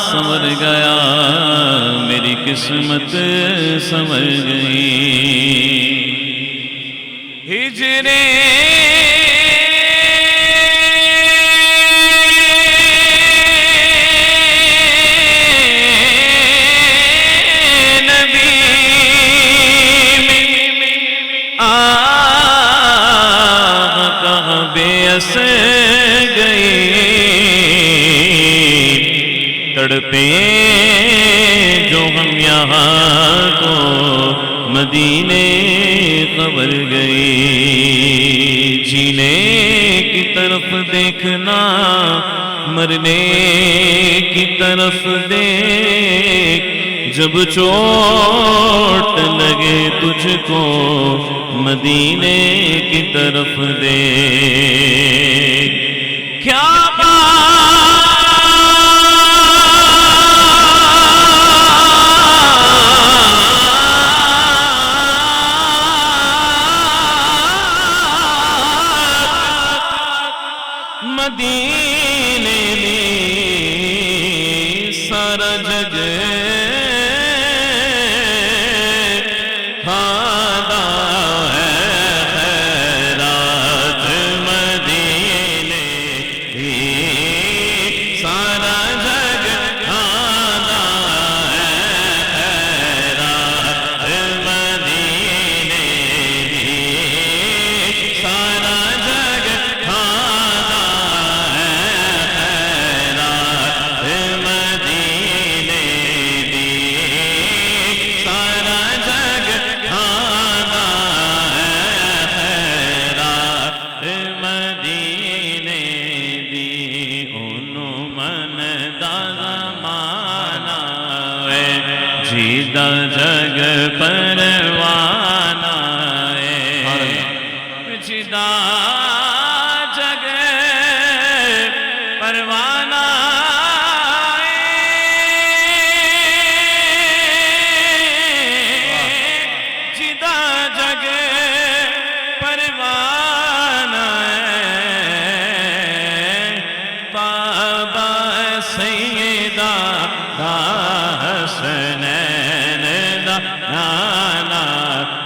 سنور گیا میری قسمت سنور گئی ہجرے نبی آقا بے اثر گئی تڑپے جو ہم یہاں کو مدینے خبر گئی جینے کی طرف دیکھنا مرنے کی طرف دیکھ جب چوٹ لگے تجھ کو مدینے کی طرف دیکھ کیا مدینے میں سارا جگ کھانا ہے خیرات مدینے میں سارا جگ کھانا ہے خیرات مدینے میں سارا جگ کھانا جیدہ جگ پروانہ جیدہ جگ پروانہ جیدہ جگ پروانہ بابا سیدہ حسنین نانا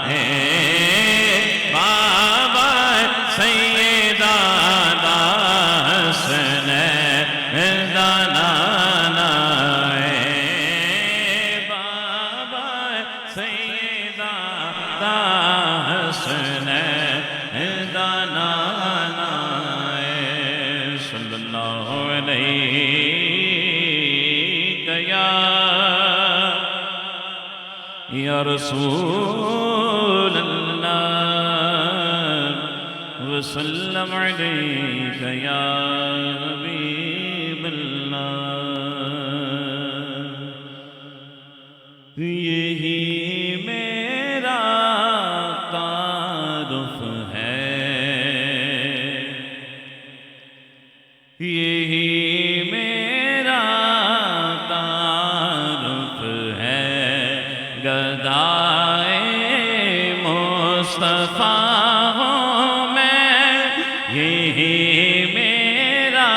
ہے بابا سیدہ حسنین نانا ہے بابا سیدہ حسنین نانا ہے صلی اللہ علیہ یا رسول اللہ وسلم علیک یا حبیب اللہ یہی میرا تعارف ہے یہی میرا تعارف ہے گدائے مصطفیٰ ہوں میں یہی میرا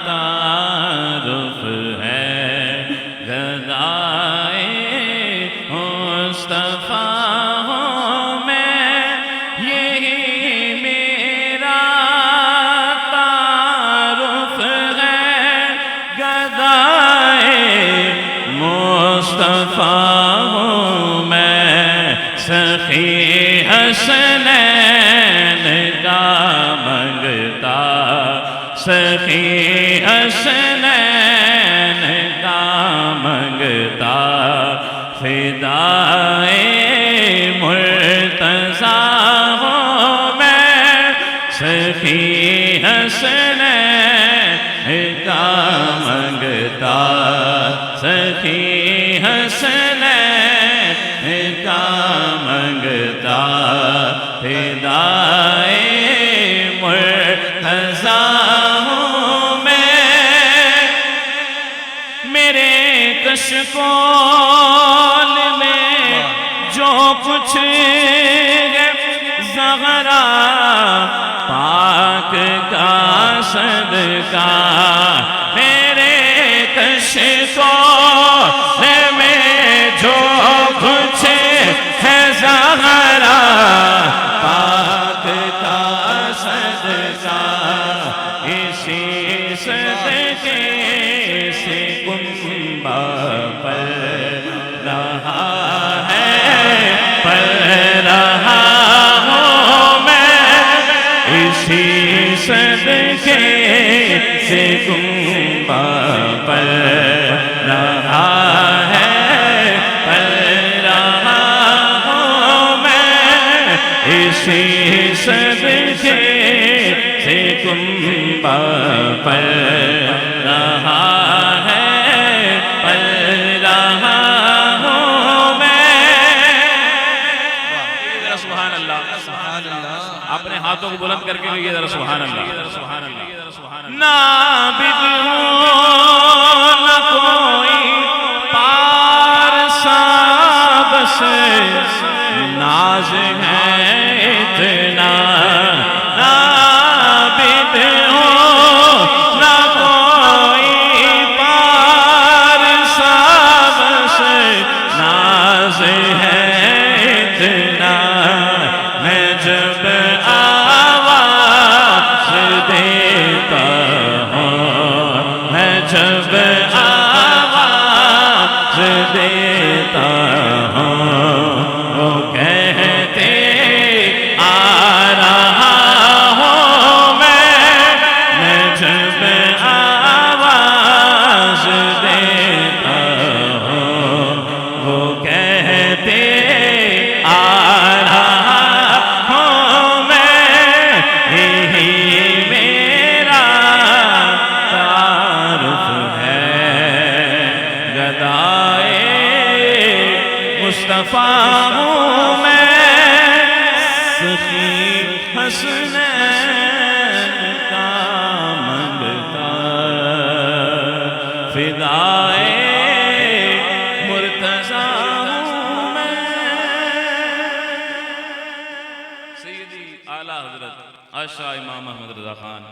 تعارف ہے گدائے مصطفیٰ ہوں میں یہی میرا تعارف ہے گدائے مصطفیٰ ہوں میں سخی حسنین کا منگتا سخی حسنین کا منگتا فدائے مرتضیٰ ہوں میں سخی حسنین کا منگتا سخی حسنین کا منگتا فدائے مرتضیٰ ہوں میں میرے کشکول میں جو کچھ ہے زہرا پاک کا صدقہ میرے کشکول میں جو کچھ ہے زہرا پاک کا صدقہ اسی صدقے سے کنبہ پر رہا ہے پر رہا ہوں میں اسی صدقے سے کنبہ پر رہا ہے پر رہا ہوں میں اسی صدقے سے کنبہ پر رہا ہے پر رہا ہوں میں سبحان اللہ اپنے ہاتھوں کو بلند کر کے لئے ذرا سبحان اللہ نابد ہوں نہ کوئی پارسا بس ناز ہے اتنا نابد ہوں نہ کوئی پارسا بس ناز ہے اتنا میں جب آواز دیتا ہوں میں جب آواز دیتا ہوں وہ کہتے آ رہا ہوں میں جب آواز دیتا ہوں وہ کہتے آ رہا ہوں میں یہی میرا تعارف ہے گدائے مصطفیٰ ہوں میں سخی حسنین کا منگتا فدائے مرتضیٰ ہوں میں سیدی اعلیٰ حضرت عاشق امام احمد رضا خان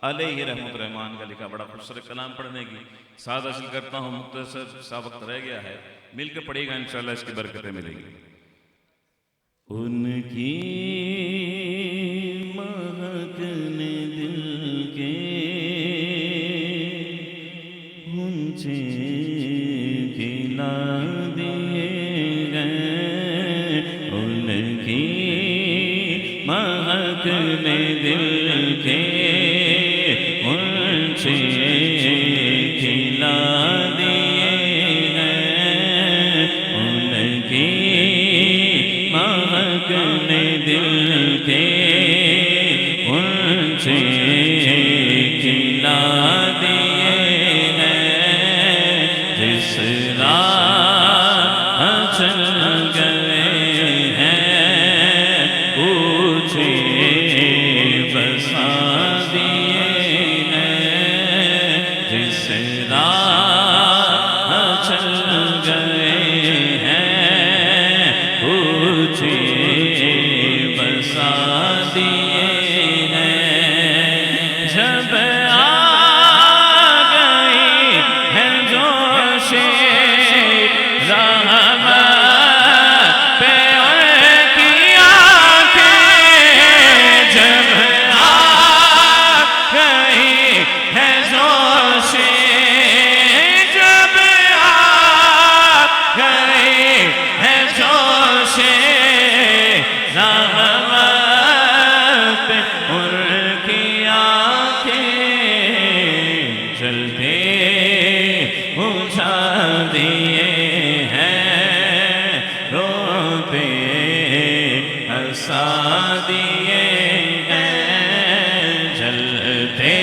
علیہ رحمت الرحمن کا لکھا بڑا خوبصورت کلام پڑھنے کی سعادت حاصل کرتا ہوں مختصر سا وقت رہ گیا ہے مل کے پڑھے گا انشاءاللہ اس کی برکتیں ملیں گی ان کی مہک نے دل کے ہنچے کھلا دیے گئے ان کی مہک نے دل کے ہنچے کھلا دیے گئے ان کی مہک نے دل کے ہنچے کھلا دیے گئے جس راہ چل گئے ہیں پوچھے بسا دیے ہیں جس راہ چل گئے ہیں پوچھے بسا دیے ہیں جب آ گئی ہے جوش رحمت پہ ان کی آنکھیں جب آ گئی ہے جوش جب آ گئی ہے جوش رحمت پہ ان کی آنکھیں جلتے بجھا دیے ہیں روتے ہنسا دیے ہیں جلتے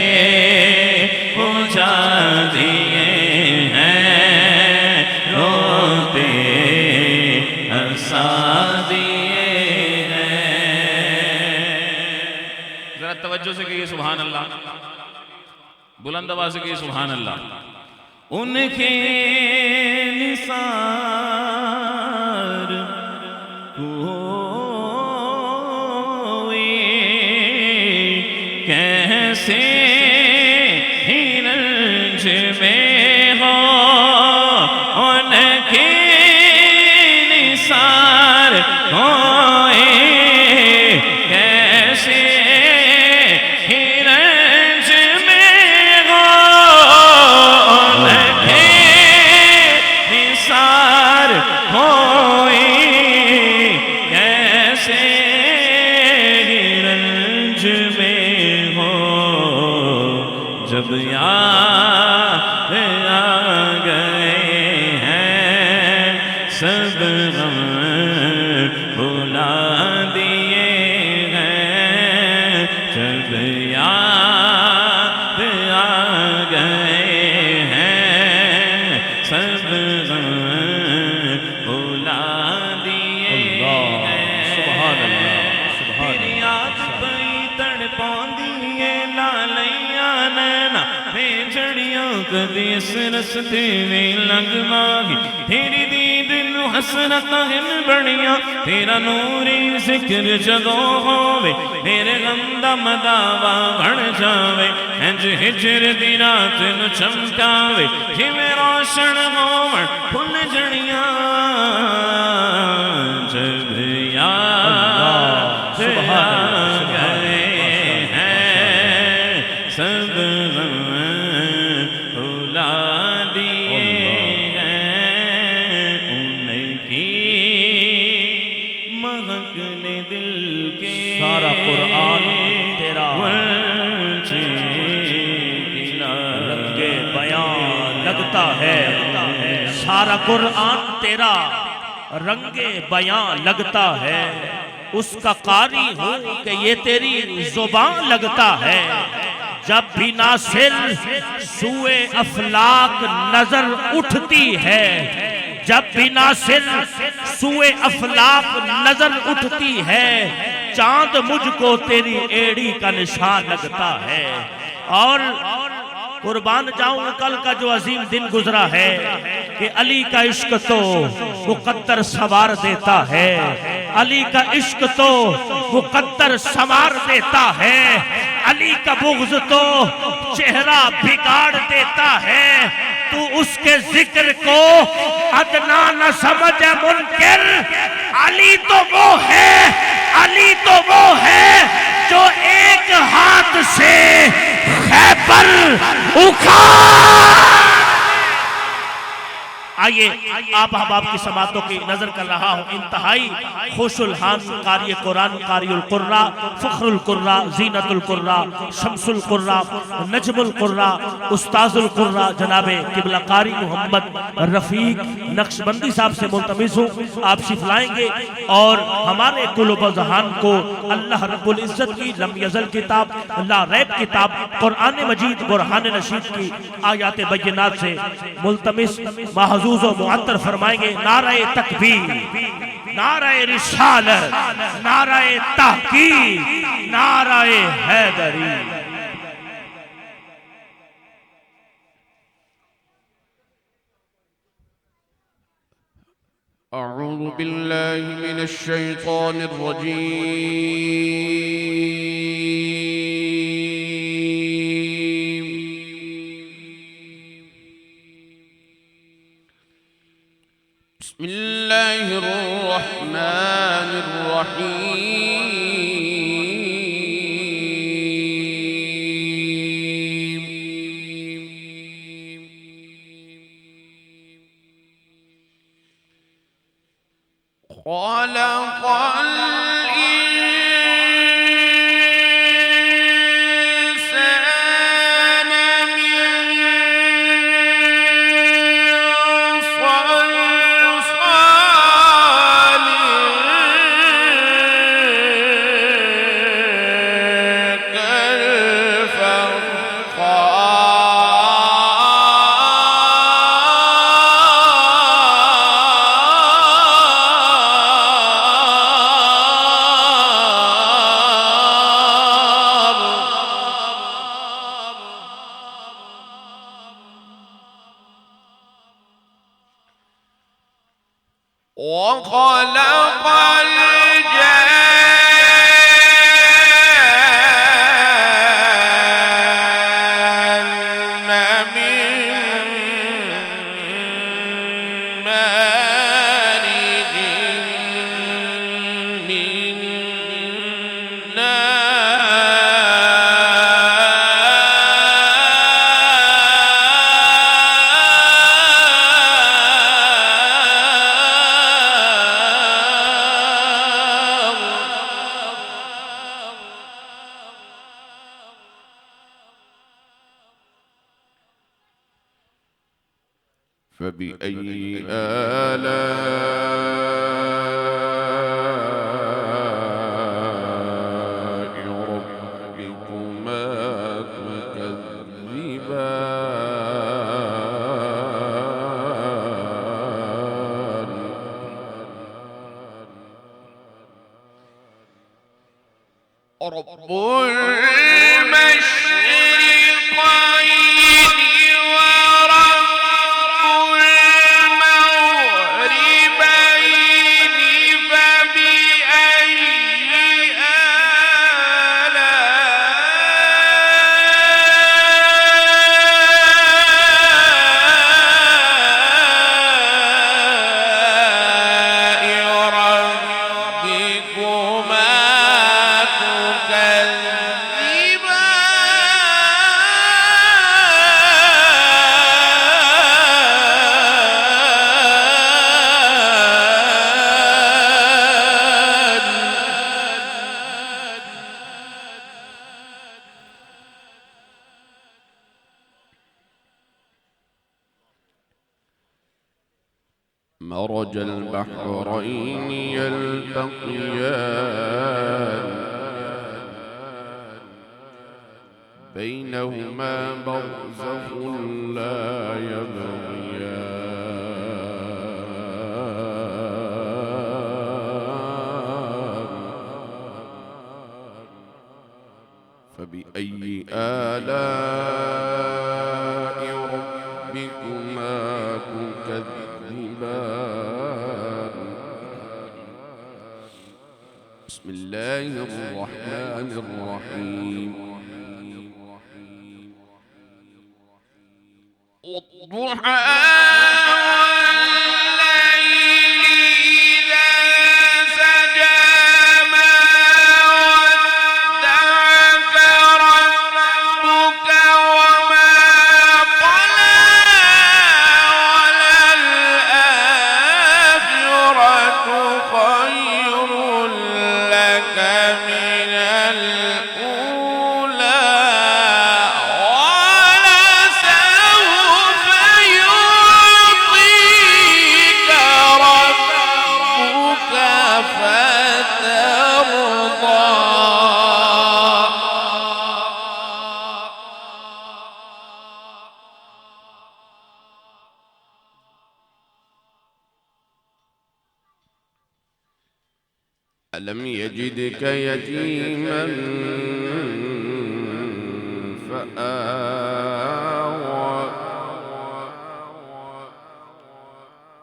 بجھا دیے ہیں روتے ہنسا دیے ہیں ذرا توجہ سے کہیے سبحان اللہ بلند آواز سے کہیے سبحان اللہ ان کے نثار کو رنج میں ہو ان کی نثار ہوئے کیسے ہی رنج میں ہو ان کی نثار ہوئے کیسے ہی رنج میں ہو جب یاد آ گئے ہیں سب غم بھلا دیے ہیں جب یاد آ گئے ہیں سب غم بھلا دیے ہیں سبحان اللہ سبحان تیری یاد پئی تڑپاندی لالیاں نینا جڑیاں کدی اس رستے میں لنگواگی تیری دید نو حسرت ہن بڑیاں تیرا نوری ذکر جدو ہووے میرے غم دا مداوا بڑھ جاوے ہنج ہجر دی رات نو چمکاوے جویں روشن ہوون پھل جڑیاں جب یاد آ گئے ہیں سب غم بھلا دیے ہیں ان کی مہک نے دل کے سارا قرآن تیرا ورچے رنگ بیان لگتا ہے سارا قرآن تیرا رنگ بیان لگتا ہے اس کا قاری ہوں کہ یہ تیری زبان لگتا ہے جب بھی ناصر سوئے افلاک نظر اٹھتی ہے جب بھی ناصر سوئے افلاک نظر اٹھتی ہے چاند مجھ کو تیری ایڑی کا نشان لگتا ہے اور قربان جاؤں کل کا جو عظیم دن گزرا ہے کہ علی کا عشق تو مقدر سوار دیتا ہے علی کا عشق تو مقدر سوار دیتا ہے علی کا بغض تو چہرہ بگاڑ دیتا ہے تو اس کے ذکر کو ادنا نہ سمجھ منکر علی تو وہ ہے علی تو وہ ہے جو ایک ہاتھ سے خیبر اکھاڑ آئیے آپ احباب کی سماعتوں کی نظر کر رہا ہوں انتہائی خوش الحان قاری قرآن قاری القرآن فخر القرآن زینت القرآن شمس القرآن نجم القرآن استاذ القرآن جناب قبلہ قاری محمد رفیق نقشبندی صاحب سے ملتمس ہوں آپ شفلائیں گے اور ہمارے قلوب و ذہان کو اللہ رب العزت کی لم یزل کتاب لا ریب کتاب قرآن مجید برہان رشید کی آیات بینات سے ملتمس محضور و معطر فرمائیں گے نعرہ تکبیر نعرہ رسالت نعرہ تحقیق نعرہ حیدری أعوذ بالله من الشيطان الرجيم بسم الله الرحمن الرحيم خلق الإنسان من صلصال وخلق الجان من فبأي آلاء ربكما تكذبان رب المشرقين ورب المغربين فبأي آلاء ربكما مرج البحرين يلتقيان بينهما برزخ لا يبغيان فبأي آلاء ربكما تكذبان بسم الله الرحمن الرحيم والضحى ألم يجدك يتيما فآوى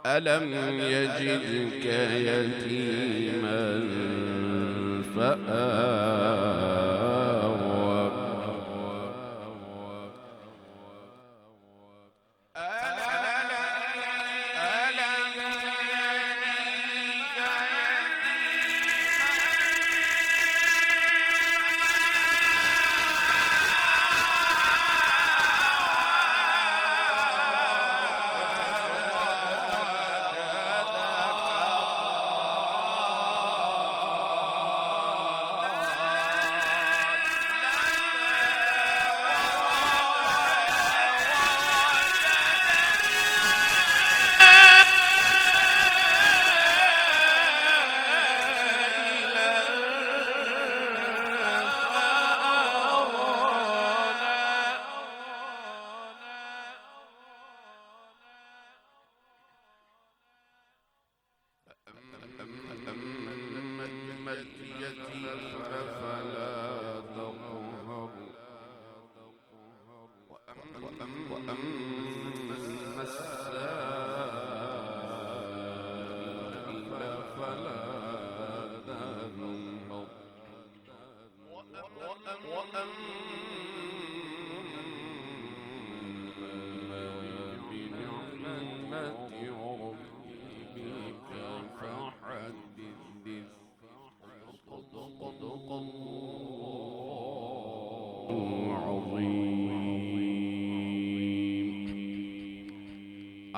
ألم يجدك يتيما فآوى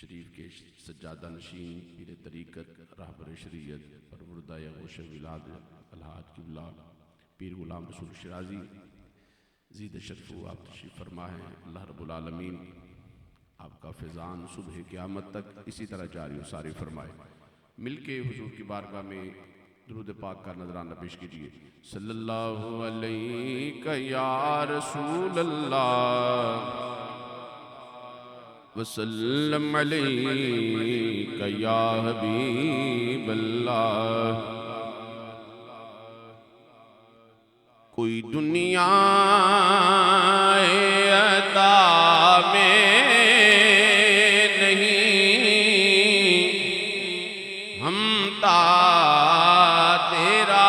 شریف کے سجادہ نشین پیر طریقت رہبر شریعت پروردہ غوث ولاد الحاج قبلہ پیر غلام رسول شرازی زید شرف و آپ تشریف فرما ہے۔ اللہ رب العالمین آپ کا فیضان صبح قیامت تک اسی طرح جاری و ساری فرمائے۔ مل کے حضور کی بارگاہ میں درود پاک کا نذرانہ پیش کیجئے۔ صلی اللہ علیہ یا رسول اللہ وسلم علیہ یا حبیب اللہ۔ کوئی دنیا عطا میں نہیں ہمتا تیرا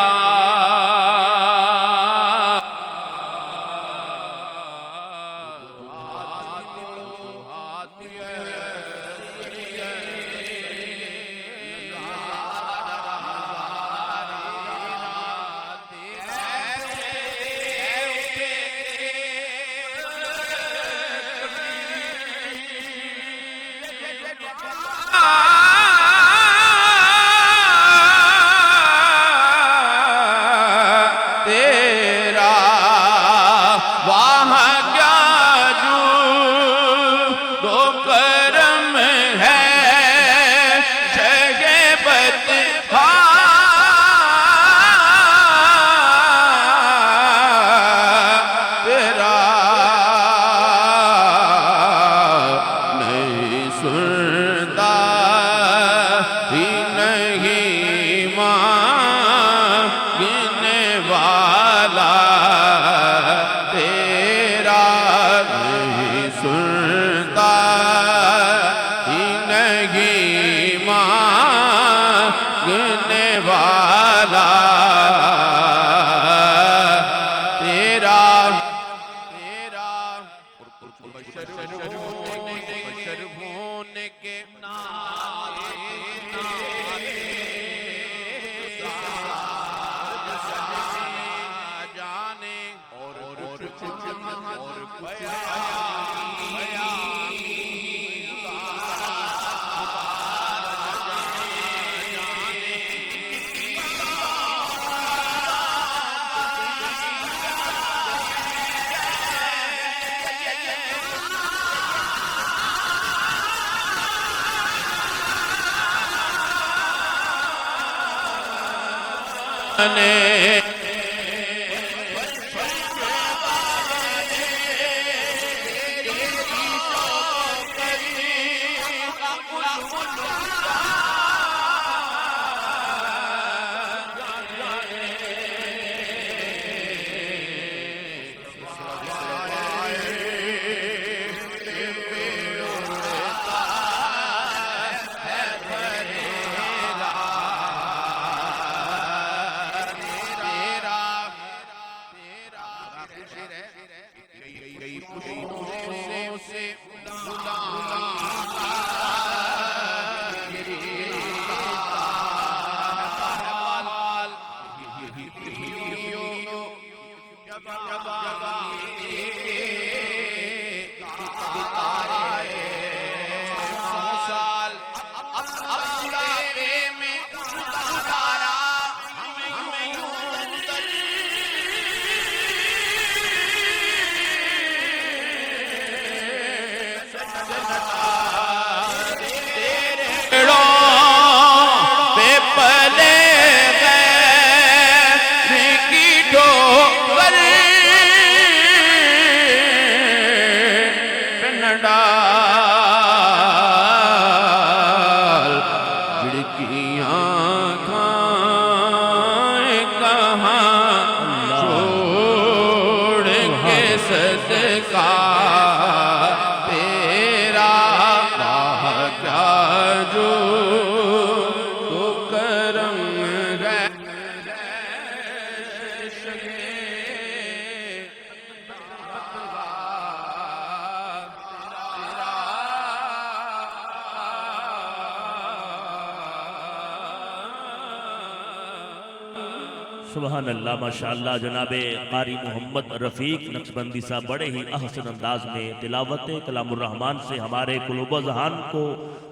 سبحان اللہ ماشاءاللہ جناب قاری محمد رفیق نقشبندی صاحب بڑے ہی احسن انداز میں تلاوت کلام الرحمن سے ہمارے قلوب و ذہان کو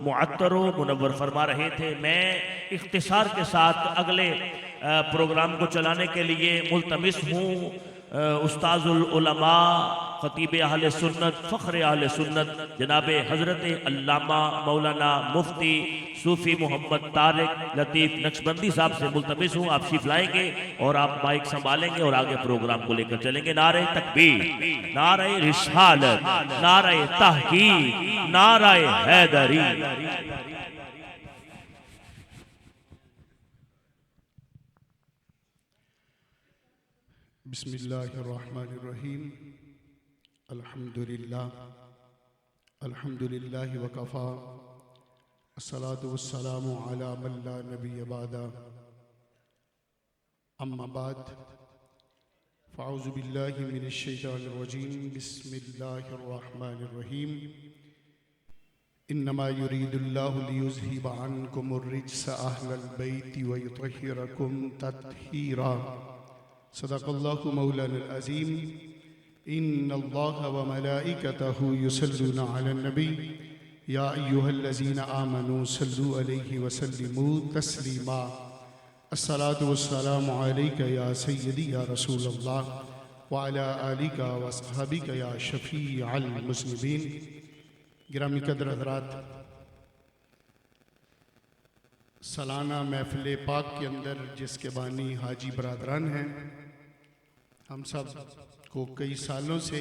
معطر و منور فرما رہے تھے۔ میں اختصار کے ساتھ اگلے پروگرام کو چلانے کے لیے ملتمس ہوں استاذ العلماء خطیب اہل سنت فخر اہل سنت جناب حضرت علامہ مولانا مفتی صوفی محمد طارق لطیف نقشبندی صاحب سے ملتمس ہوں، آپ شریف لائیں گے اور آپ مائک سنبھالیں گے اور آگے پروگرام کو لے کر چلیں گے۔ نعرہ تکبیر، نعرہ رسالت، نعرہ تحقیق، نعرہ حیدری۔ بسم اللہ الرحمن الرحیم۔ الحمدللہ وکفا، الصلاة والسلام علی من لا نبی بعد، اما بعد فاعوذ باللہ من الشیطان الرجیم، بسم اللہ الرحمن الرحیم۔ انما یرید اللہ لیذہب عنکم الرجس اہل البیت ویطہرکم تطہیرا۔ صدق اللہ مولانا العظیم۔ ان اللہ وملائکتہ یصلون علی النبی یا ایہا الذین آمنوا صلوا علیہ وسلموا تسلیما۔ الصلاة والسلام علیک یا سیدی یا رسول اللہ وعلی آلک وصحبک یا شفیع المذنبین۔ گرامی قدر حضرات، سالانہ محفل پاک کے اندر جس کے بانی حاجی برادران ہیں، ہم سب کو کئی سالوں سے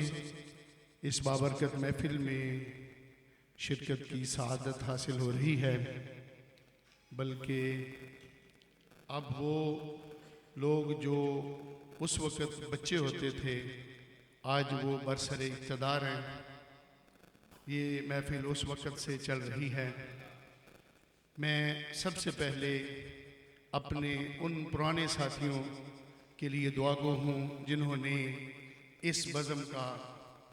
اس بابرکت محفل میں شرکت کی سعادت حاصل ہو رہی ہے، بلکہ اب وہ لوگ جو اس وقت بچے ہوتے تھے آج وہ برسر اقتدار ہیں۔ یہ محفل اس وقت سے چل رہی ہے۔ میں سب سے پہلے اپنے ان پرانے ساتھیوں کے لیے دعا گو ہوں جنہوں نے اس بزم کا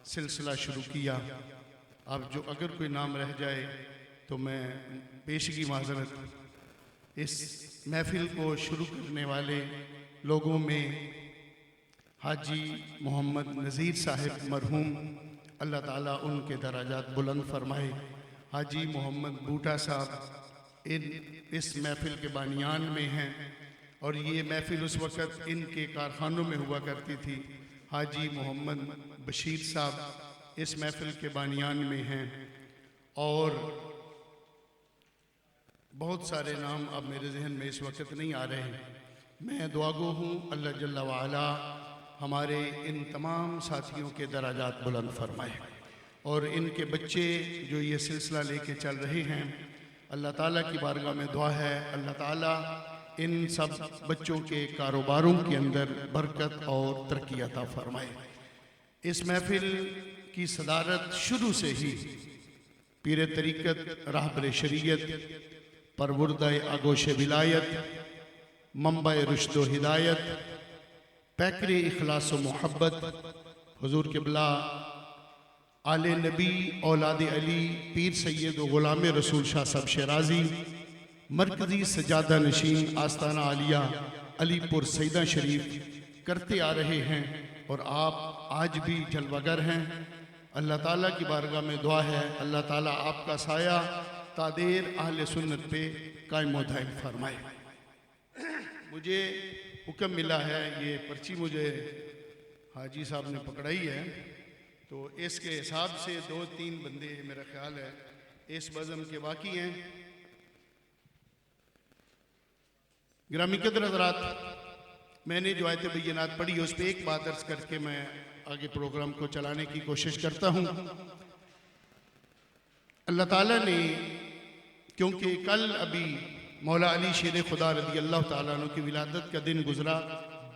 سلسلہ شروع کیا۔ اب جو اگر کوئی نام رہ جائے تو میں پیشگی معذرت۔ اس محفل کو شروع کرنے والے لوگوں میں حاجی محمد نذیر صاحب مرحوم، اللہ تعالیٰ ان کے درجات بلند فرمائے۔ حاجی محمد بوٹا صاحب اس محفل کے بانیان میں ہیں، اور یہ محفل اس وقت ان کے کارخانوں میں ہوا کرتی تھی۔ حاجی محمد بشیر صاحب اس محفل کے بانیان میں ہیں، اور بہت سارے نام اب میرے ذہن میں اس وقت نہیں آ رہے ہیں۔ میں دعا گو ہوں اللہ جل وعلا ہمارے ان تمام ساتھیوں کے درجات بلند فرمائے، اور ان کے بچے جو یہ سلسلہ لے کے چل رہے ہیں، اللہ تعالیٰ کی بارگاہ میں دعا ہے اللہ تعالیٰ ان سب بچوں کے کاروباروں کے اندر برکت اور ترقی عطا فرمائے۔ اس محفل کی صدارت شروع سے ہی پیر طریقت راہبر شریعت پروردہ آگوش ولایت منبع رشد و ہدایت پیکر اخلاص و محبت حضور قبلہ آل نبی اولاد علی پیر سید و غلام رسول شاہ صاحب شیرازی مرکزی سجادہ نشین آستانہ عالیہ علی پور سیدہ شریف کرتے آ رہے ہیں، اور آپ آج بھی جلوگر ہیں۔ اللہ تعالیٰ کی بارگاہ میں دعا ہے اللہ تعالیٰ آپ کا سایہ تادیر اہل سنت پہ قائم و دائم فرمائے۔ مجھے حکم ملا ہے، یہ پرچی مجھے حاجی صاحب نے پکڑائی ہے، تو اس کے حساب سے 2-3 بندے میرا خیال ہے اس بزم کے باقی ہیں۔ گرامی قدر حضرات، میں نے جو آیت بینات پڑھی اس پہ ایک بات عرض کر کے میں آگے پروگرام کو چلانے کی کوشش کرتا ہوں۔ اللہ تعالیٰ نے، کیونکہ کل ابھی مولا علی شیر خدا رضی اللہ تعالیٰ عنہ کی ولادت کا دن گزرا،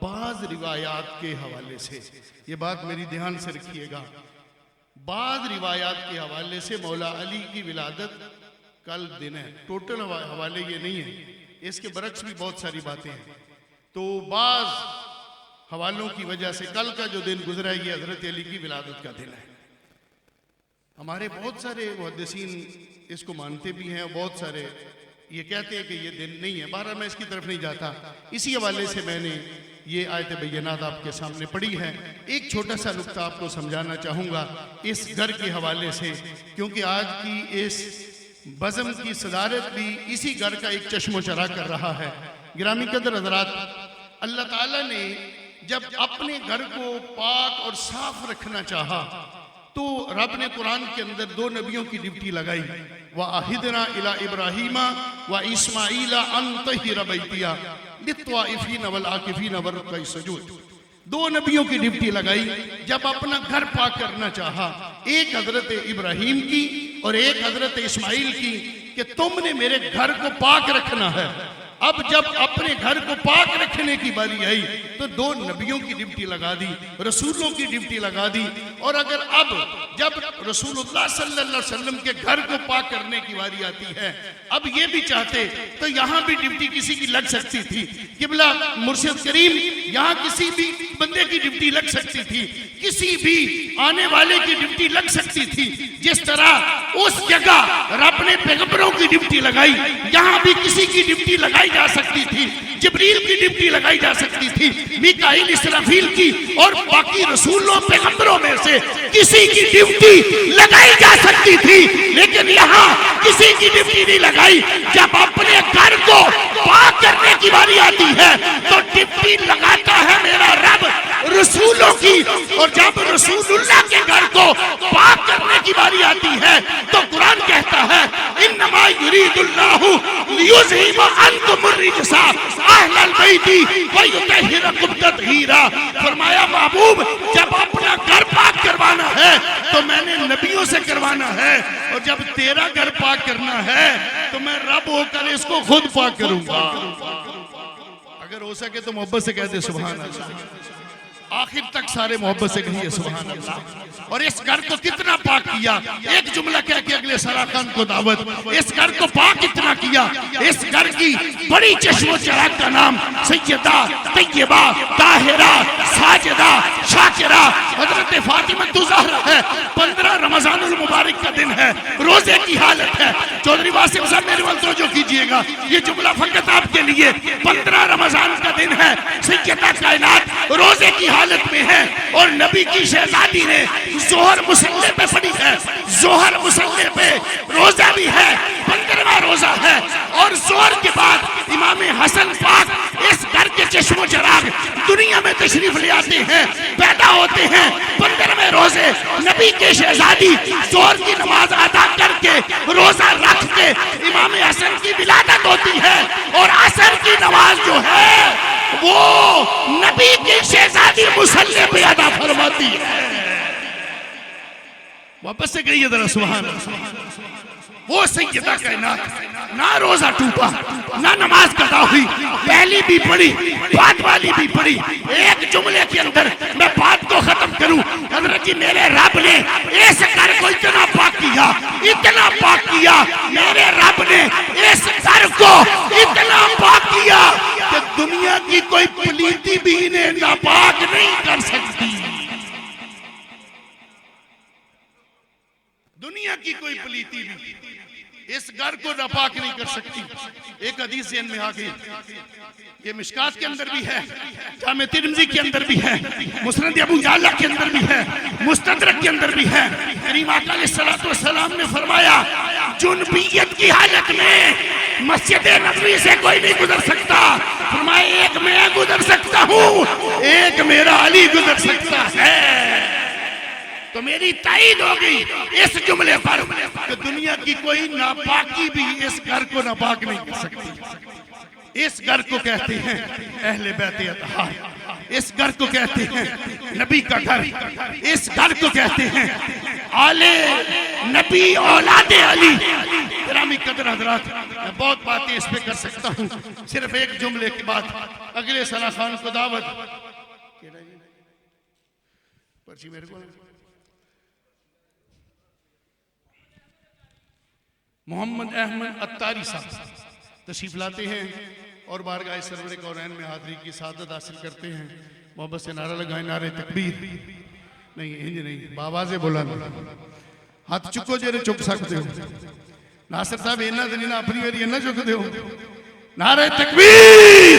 بعض روایات کے حوالے سے، یہ بات میری دھیان سے رکھیے گا، بعض روایات کے حوالے سے مولا علی کی ولادت کل دن ہے، ٹوٹل حوالے یہ نہیں ہے، اس کے برعکس بھی بہت ساری باتیں ہیں، تو بعض حوالوں کی وجہ سے کل کا جو دن گزرا ہے یہ حضرت علی کی ولادت کا دن ہے۔ ہمارے بہت سارے محدثین اس کو مانتے بھی ہیں، اور بہت سارے یہ کہتے ہیں کہ یہ دن نہیں ہے، بہرحال میں اس کی طرف نہیں جاتا۔ اسی حوالے سے میں نے یہ آیت بینات آپ کے سامنے پڑی ہے۔ ایک چھوٹا سا نقطہ آپ کو سمجھانا چاہوں گا اس گھر کے حوالے سے، کیونکہ آج کی اس بزم کی صدارت بھی اسی گھر کا ایک چشم و چراغ کر رہا ہے۔ گرامی قدر حضرات، اللہ تعالیٰ نے جب اپنے گھر کو پاک اور صاف رکھنا چاہا تو رب نے قرآن کے اندر دو نبیوں کی ڈیوٹی لگائی، وَآحِدْنَا إِلَىٰ إِبْرَاهِيمَ وَإِسْمَاعِيلَ أَن طَهِّرَ بَيْتِيَ لِلطَّائِفِينَ وَالْعَاكِفِينَ وَالرُّكَّعِ السُّجُودِ۔ دو نبیوں کی ڈیوٹی لگائی جب اپنا گھر پاک کرنا چاہا، ایک حضرت ابراہیم کی اور ایک حضرت اسماعیل کی، کہ تم نے میرے گھر کو پاک رکھنا ہے۔ اب جب اپنے گھر کو پاک رکھنے کی باری آئی تو دو نبیوں کی ڈیوٹی لگا دی، رسولوں کی ڈیوٹی لگا دی۔ اور اگر اب جب رسول اللہ صلی اللہ علیہ وسلم کے گھر کو پاک کرنے کی باری آتی ہے، اب یہ بھی چاہتے تو یہاں بھی ڈیوٹی کسی کی لگ سکتی تھی۔ قبلہ مرشد کریم، یہاں کسی بھی بندے کی ڈیوٹی لگ سکتی تھی، کسی بھی آنے والے کی ڈیوٹی لگ سکتی تھی۔ جس طرح اس جگہ رب نے پیغمبروں کی ڈیوٹی لگائی، یہاں بھی کسی کی ڈیوٹی لگائی جا سکتی تھی، جبریل کی ڈیوٹی لگائی جا سکتی تھی، میکائیل اسرافیل کی، اور باقی رسولوں پیغمبروں میں سے کسی کی ڈیوٹی لگائی جا سکتی تھی، لیکن یہاں کسی کی ڈیوٹی نہیں لگائی۔ جب اپنے گھر کو پاک کرنے کی باری آتی ہے تو ڈیوٹی لگاتا ہے میرا رب رسولوں کی، اور جب رسول اللہ کے گھر کو پاک کرنے کی باری آتی ہے تو قرآن کہتا ہے انما یرید اللہ لیذہب عنکم الرجس اہل البیت ویطہرکم تطہیرا۔ فرمایا محبوب، جب اپنا گھر پاک کروانا ہے تو میں نے نبیوں سے کروانا ہے، اور جب تیرا گھر پاک کرنا ہے تو میں رب ہو کر اس کو خود پاک کروں گا۔ اگر ہو سکے تو محبت سے کہتے سبحان اللہ، آخر تک سارے محبت سے کہیے سبحان اللہ۔ اور اس گھر کو کتنا پاک کیا، ایک جملہ کہہ کے اگلے سراخان کو دعوت، اس گھر کو پاک کتنا کیا۔ اس گھر کی بڑی چشم و چراغ کا نام سیدہ طیبہ طاہرہ ساجدہ شاکرہ حضرت فاطمہ الزہرا ہے۔ 15 رمضان المبارک کا دن ہے، روزے کی حالت ہے۔ چودھری واسف صاحب میرے وقت توجہ کیجئے گا، یہ جملہ فقط آپ کے لیے۔ 15 رمضان کا دن ہے، سیدہ کائنات روزے کی حالت میں ہے، اور نبی کی شہزادی نے ظہر مصلے پہ پڑی ہے، ظہر مصلے پہ روزہ بھی ہے، 15واں روزہ ہے، اور ظہر کے بعد امام حسن پاک اس گھر کے چشم و چراغ دنیا میں تشریف لے آتے ہیں، پیدا ہوتے ہیں۔ 15ویں روزے نبی کے شہزادی ظہر کی نماز ادا کر کے روزہ رکھ کے امام حسن کی ولادت ہوتی ہے، اور عصر کی نماز جو ہے وہ نبی کی شہزادی مصلی پہ ادا فرماتی ہے۔ واپس سے کہیے ذرا سبحان اللہ۔ وہ سیدہ کائنات، نہ روزہ ٹوٹا نہ نماز قضا ہوئی، پہلی بھی پڑھی بعد والی بھی پڑھی۔ ایک جملے کے اندر میں بات کو ختم کروں، حضرت جی میرے رب نے اس گھر کو اتنا پاک کیا، اتنا پاک کیا، میرے رب نے اس گھر کو اتنا پاک کیا کہ دنیا کی کوئی پلیتی بھی انہیں ناپاک نہیں کر سکتی۔ دنیا کی کوئی پلیتی بھی اس گھر کو ناپاک نہیں کر سکتی۔ ایک حدیث ذہن میں آگئی، یہ مشکات کے اندر بھی ہے، جامع ترمذی کے اندر بھی ہے، مسند ابو یعلا کے اندر بھی ہے، مستدرک کے اندر بھی ہے۔ کریم آقا علیہ السلام نے فرمایا جنبیت کی حالت میں مسجد نبوی سے کوئی نہیں گزر سکتا۔ فرمایا ایک میں گزر سکتا ہوں، ایک میرا علی گزر سکتا ہے۔ تو میری تائید ہو گئی اس جملے پر کہ دنیا کی کوئی ناپاکی بھی اس گھر کو ناپاک نہیں کر سکتی۔ اس گھر کو کہتے ہیں اہل بیت اطہار، اس گھر کو کہتے ہیں نبی کا گھر، اس گھر کو کہتے ہیں آل نبی اولاد علی۔ گرامی قدر حضرات، میں بہت باتیں اس پہ کر سکتا ہوں، صرف ایک جملے کے بعد اگلے سراخان کو دعوت۔ پرچی میرے کو محمد احمد اتاری صاحب تشریف لاتے ہیں اور بارگاہ سرور کونین میں حاضری کی سعادت حاصل کرتے ہیں۔ محبت سے نعرہ لگائیں، نعرہ تکبیر نہیں، انج نہیں، باوازے بولانا، ہاتھ چکو جیرے چک سکتے ہو۔ ناصر صاحب اینا دنینا اپنی ویری اینا چک دے ہو، نعرہ تکبیر۔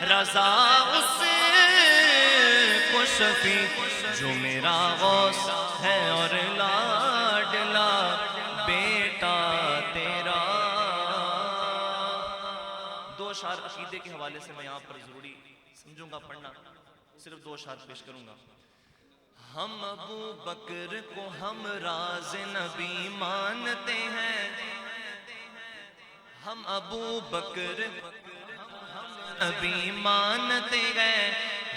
رضا اس کو شفیع جو میرا غوث ہے اور لاڈلا بیٹا تیرا. دو اشعار عقیدے کے حوالے سے میں یہاں پر ضروری سمجھوں گا پڑھنا, صرف دو اشعار پیش کروں گا. ہم ابو بکر کو ہم راز نبی مانتے ہیں, ہم ابو بکر نبی مانتے ہیں,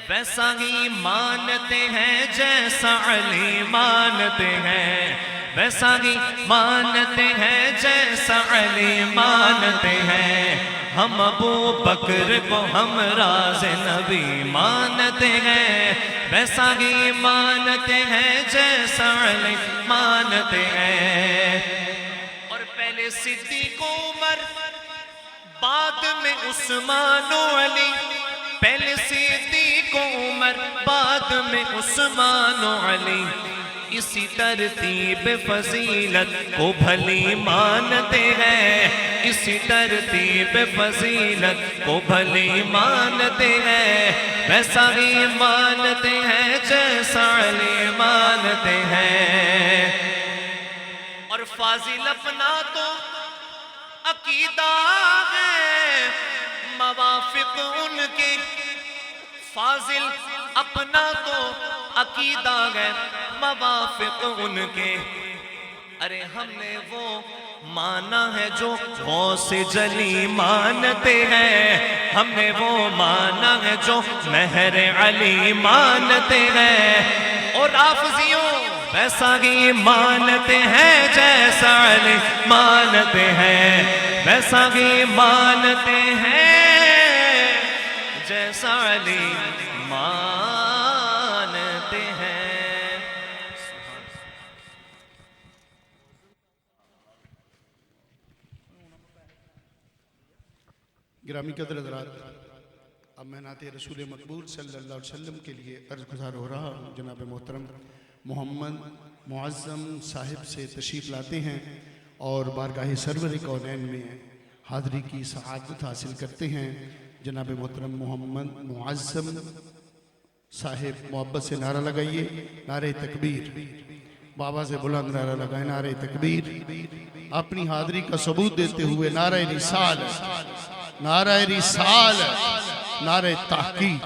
ویسا ہی مانتے ہیں جیسا علی مانتے ہیں, ویسا ہی مانتے ہیں جیسا علی مانتے ہیں. ہم ابو بکر کو ہم راز نبی مانتے ہیں, ویسا ہی مانتے ہیں جیسا علی مانتے ہیں. اور پہلے صدیق و عمر بعد میں عثمان و علی, پہلے صدیق و عمر بعد میں عثمان و علی, اسی ترتیب فضیلت کو بھلی مانتے ہیں, اسی ترتیب فضیلت کو بھلی مانتے ہیں, ویسا ہی مانتے ہیں جیسا علی مانتے ہیں. اور فاضل اپنا تو عقیدہ ہے موافق ان کے, فاضل اپنا تو عقیدہ ہے موافق ان کے. ارے ہم نے وہ مانا ہے جو غوث جلی مانتے ہیں, ہم نے وہ مانا ہے جو مہر علی مانتے ہیں. اور حافظیوں ویسا ہی مانتے ہیں جیسا علی مانتے ہیں, ویسا ہی مانتے ہیں جیسا علی مانتے ہیں. گرامی قدر حضرات, اب میں نعت رسول مقبول صلی اللہ علیہ وسلم کے لیے عرض گزار ہو رہا ہوں. جناب محترم محمد معظم صاحب سے تشریف لاتے ہیں اور بارگاہ سرور کونین میں حاضری کی سعادت حاصل کرتے ہیں. جناب محترم محمد معظم صاحب محبت سے نعرہ لگائیے, نعرہ تکبیر. بابا سے بلند نعرہ لگائیں, نعرہ تکبیر. اپنی حاضری کا ثبوت دیتے ہوئے نعرہ رسالت, نعرہ رسالت, نعرہ تحقیق,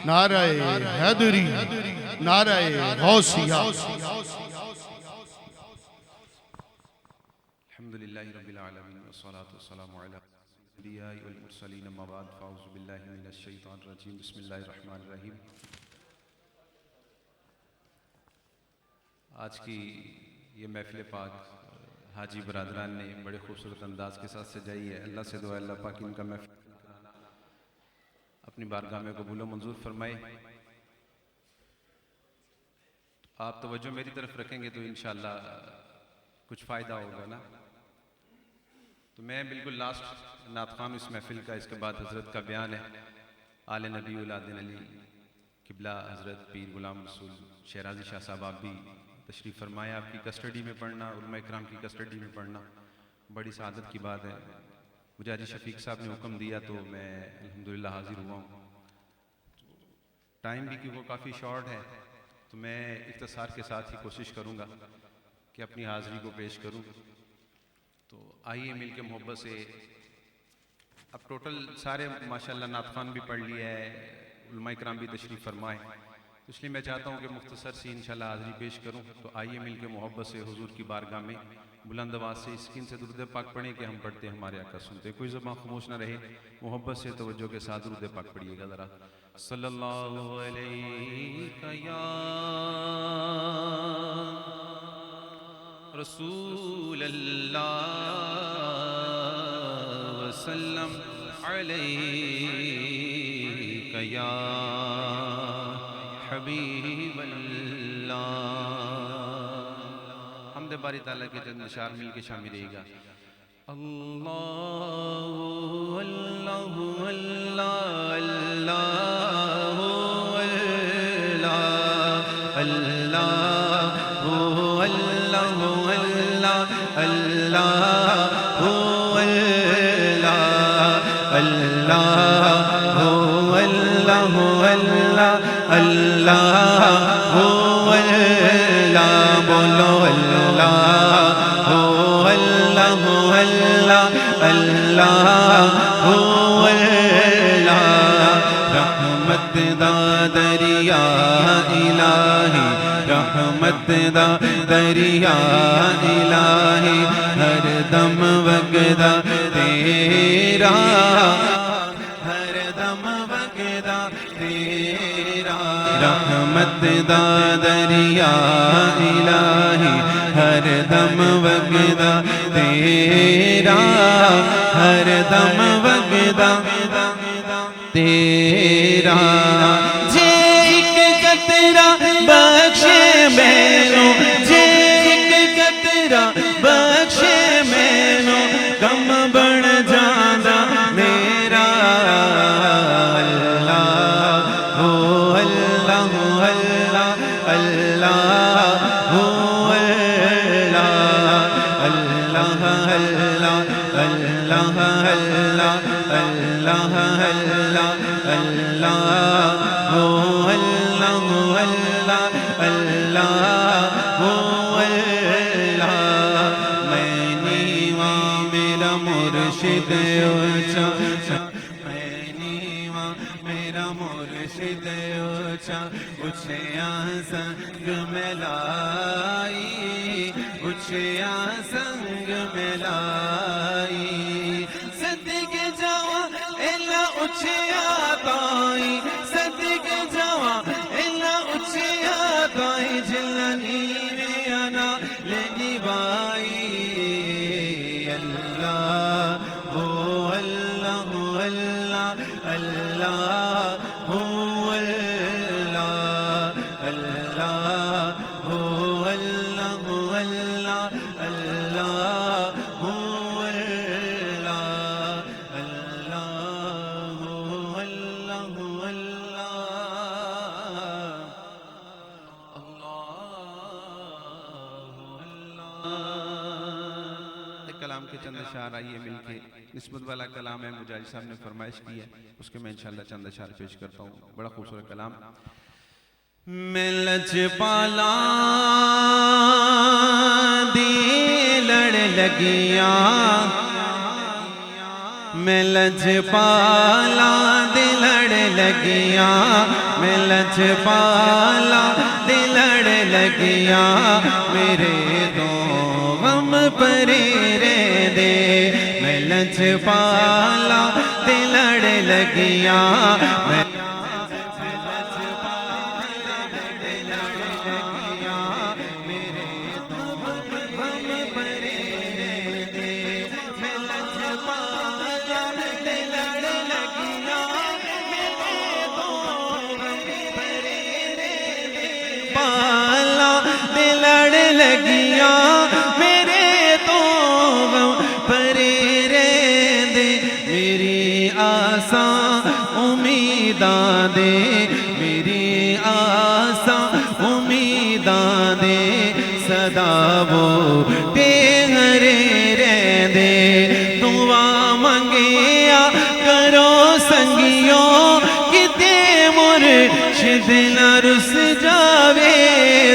نعرہ حیدری, نعرہ غوثیہ. الحمدللہ رب العالمین والصلاة والسلام علی الانبیاء والمرسلین, اما بعد فاعوذ باللہ من الشیطان الرجیم, بسم اللہ الرحمن الرحیم. آج کی یہ محفل پاک حاجی برادران نے بڑے خوبصورت انداز کے ساتھ سجائی ہے. اللہ سے دعا اللہ پاک ان کا محفل اپنی بارگاہ میں قبول و منظور فرمائے. آپ توجہ میری طرف رکھیں گے تو انشاءاللہ کچھ فائدہ ہوگا نا. تو میں بالکل لاسٹ نعت خوان اس محفل کا, اس کے بعد حضرت کا بیان ہے. آل نبی اولاد علی قبلہ حضرت پیر غلام رسول شیرازی شاہ صاحب آپ بھی تشریف فرمائے. آپ کی کسٹڈی میں پڑھنا, علماء اکرام کی کسٹڈی میں پڑھنا بڑی سعادت کی بات ہے. مجھے حاجی شفیق صاحب نے حکم دیا تو میں الحمدللہ حاضر ہوا ہوں. ٹائم بھی کیونکہ کافی شارٹ ہے تو میں اختصار کے ساتھ ہی کوشش کروں گا کہ اپنی حاضری کو پیش کروں. تو آئیے مل کے محبت سے, اب ٹوٹل سارے ماشاءاللہ نعت خوان بھی پڑھ لیا ہے, علماء اکرام بھی تشریف فرمائے, اس لیے میں چاہتا ہوں کہ مختصر سی انشاءاللہ حاضری پیش کروں. تو آئیے مل کے محبت سے حضور کی بارگاہ میں بلند آواز سے اسکین سے درود پاک پڑھیں کہ ہم پڑھتے ہمارے آقا سنتے. کوئی زبان خاموش نہ رہے, محبت سے توجہ کے ساتھ درود پاک پڑھیے گا ذرا. صلی اللہ علیہ یا رسول اللہ وسلم علیہ یا حبیب اللہ. حمد باری تعالیٰ کے چند اشعار مل کے شامل رہے گا. اللہ اللہ اللہ اللہ اللہ اللہ اللہ اللہ اللہ اللہ اللہ اللہ اللہ بولو اللہ اللہ اللہ رحمت دا دریا الہی رحمت دا دریا الہی ہر دم وگدا تیرا ہر دم وگدا تیرا رحمت دا دریا الہی ہر دم وگدا تیرا ہر دم وگدا تیرا جے ایک قطرہ بخشے مینوں جے ایک قطرہ بخشے مینوں کم بن جاندا میرا اللہ ہو اللہ اللہ اللہ ہو اللہ اللہ اللہ اللہ اللہ اللہ اللہ ہو اللہ اللہ اللہ ہو اللہ میں نیواں میرا مرشد اونچا میں نیواں میرا مرشد اونچا اچھیاں سنگ میں لائی اچھیاں سنگ میں لائی صدقے جاواں اللہ اچھیاں تائی صدقے جاواں اللہ اچھیاں تائی جلنی میں انا لنی بائی اللہ ہو اللہ اللہ اللہ ہو اللہ اللہ ہو اللہ اللہ اللہ ہو کلام کے چند اشعار آئیے مل کے نسبت والا کلام ہے مجاہد صاحب نے فرمائش کی ہے اس کے میں انشاءاللہ چند اشعار پیش کرتا ہوں بڑا خوبصورت کلام میں لجپالا دی لڑ لگیاں میں لجپالا دی لڑ لگیاں میں لجپالا دی لڑ لگیاں میرے دو غم پرے رہ دے میں لجپالا دی لڑ لگیاں میں لگیاں میرے تو غم پرے رہ دے میری آساں امیداں دے میری آساں امیداں دے صدا وہ ٹہرے رہ دے دعا منگیا کرو سنگیوں کتے مرشد نہ رس جاوے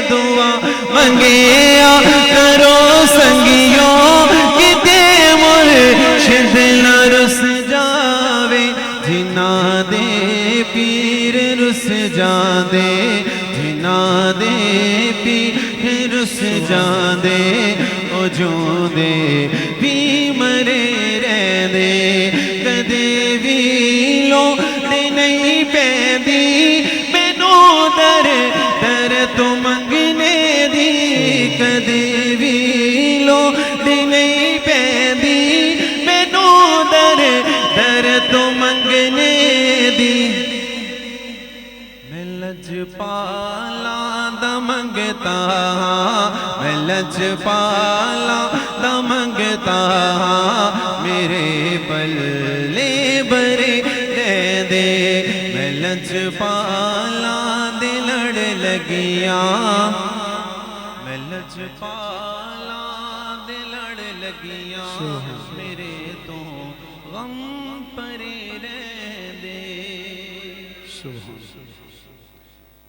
دعا منگیا کرو سنگیوں کتے مرشد نہ رس جاوے جنا دے پیر رس جاندے جنا دے پیر رس جاندے او جو دے بھی مرے رہ دے کدے بھی لو دے نہیں پیندی مینوں در در تو منگنے دی کدے بھی لو دی نہیں پیندی مینوں در در تو منگنے دی میں لجپالا دا منگتا میں لجپالا دا منگتا میرے پلے برے دے دے میں لجپالا دے لڑ لگیاں میں لجپالا دے لڑ لگیاں میرے تو غم پرے رہ دے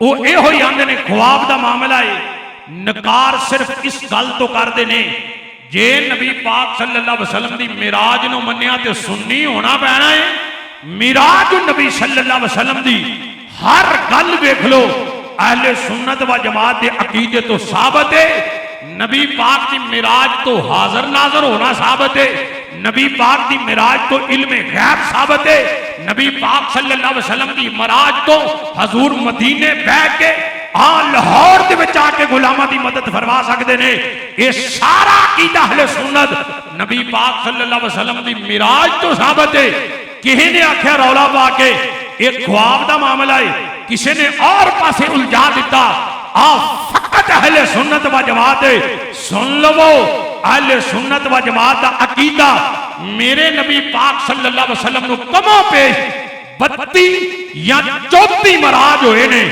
وہ یہ ہوئی آندے نے خواب دا معاملہ ہے نکار صرف اس گل تو کردے نے جے نبی پاک صلی اللہ علیہ وسلم دی معراج نو منیا تے سنی ہونا پینا ہے. معراج نبی صلی اللہ علیہ وسلم دی ہر گل دیکھ لو اہل سنت و جماعت دے عقیدے تو ثابت ہے. نبی پاک دی معراج تو حاضر ناظر ہونا ثابت ہے. نبی پاک دی معراج تو علم غیب ثابت ہے. نبی پاک صلی اللہ علیہ وسلم دی معراج تو حضور مدینے بیٹھ کے لاہور دے وچ آ کے غلاماں دی مدد فرما سکدے نے. یہ سارا عقیدہ اہل سنت نبی پاک صلی اللہ علیہ وسلم دی معراج تو ثابت ہے. کسی نے آکھیا رولا پا کے ایک خواب دا معاملہ ہے, کسی نے اور پاسے الجھا دیتا. فقط اہل سنت و جماعت سن لو, اہل سنت و جماعت دا عقیدہ میرے نبی پاک صلی اللہ علیہ وسلم نو کموں پیش 32 یا 34 معراج ہوئے نے.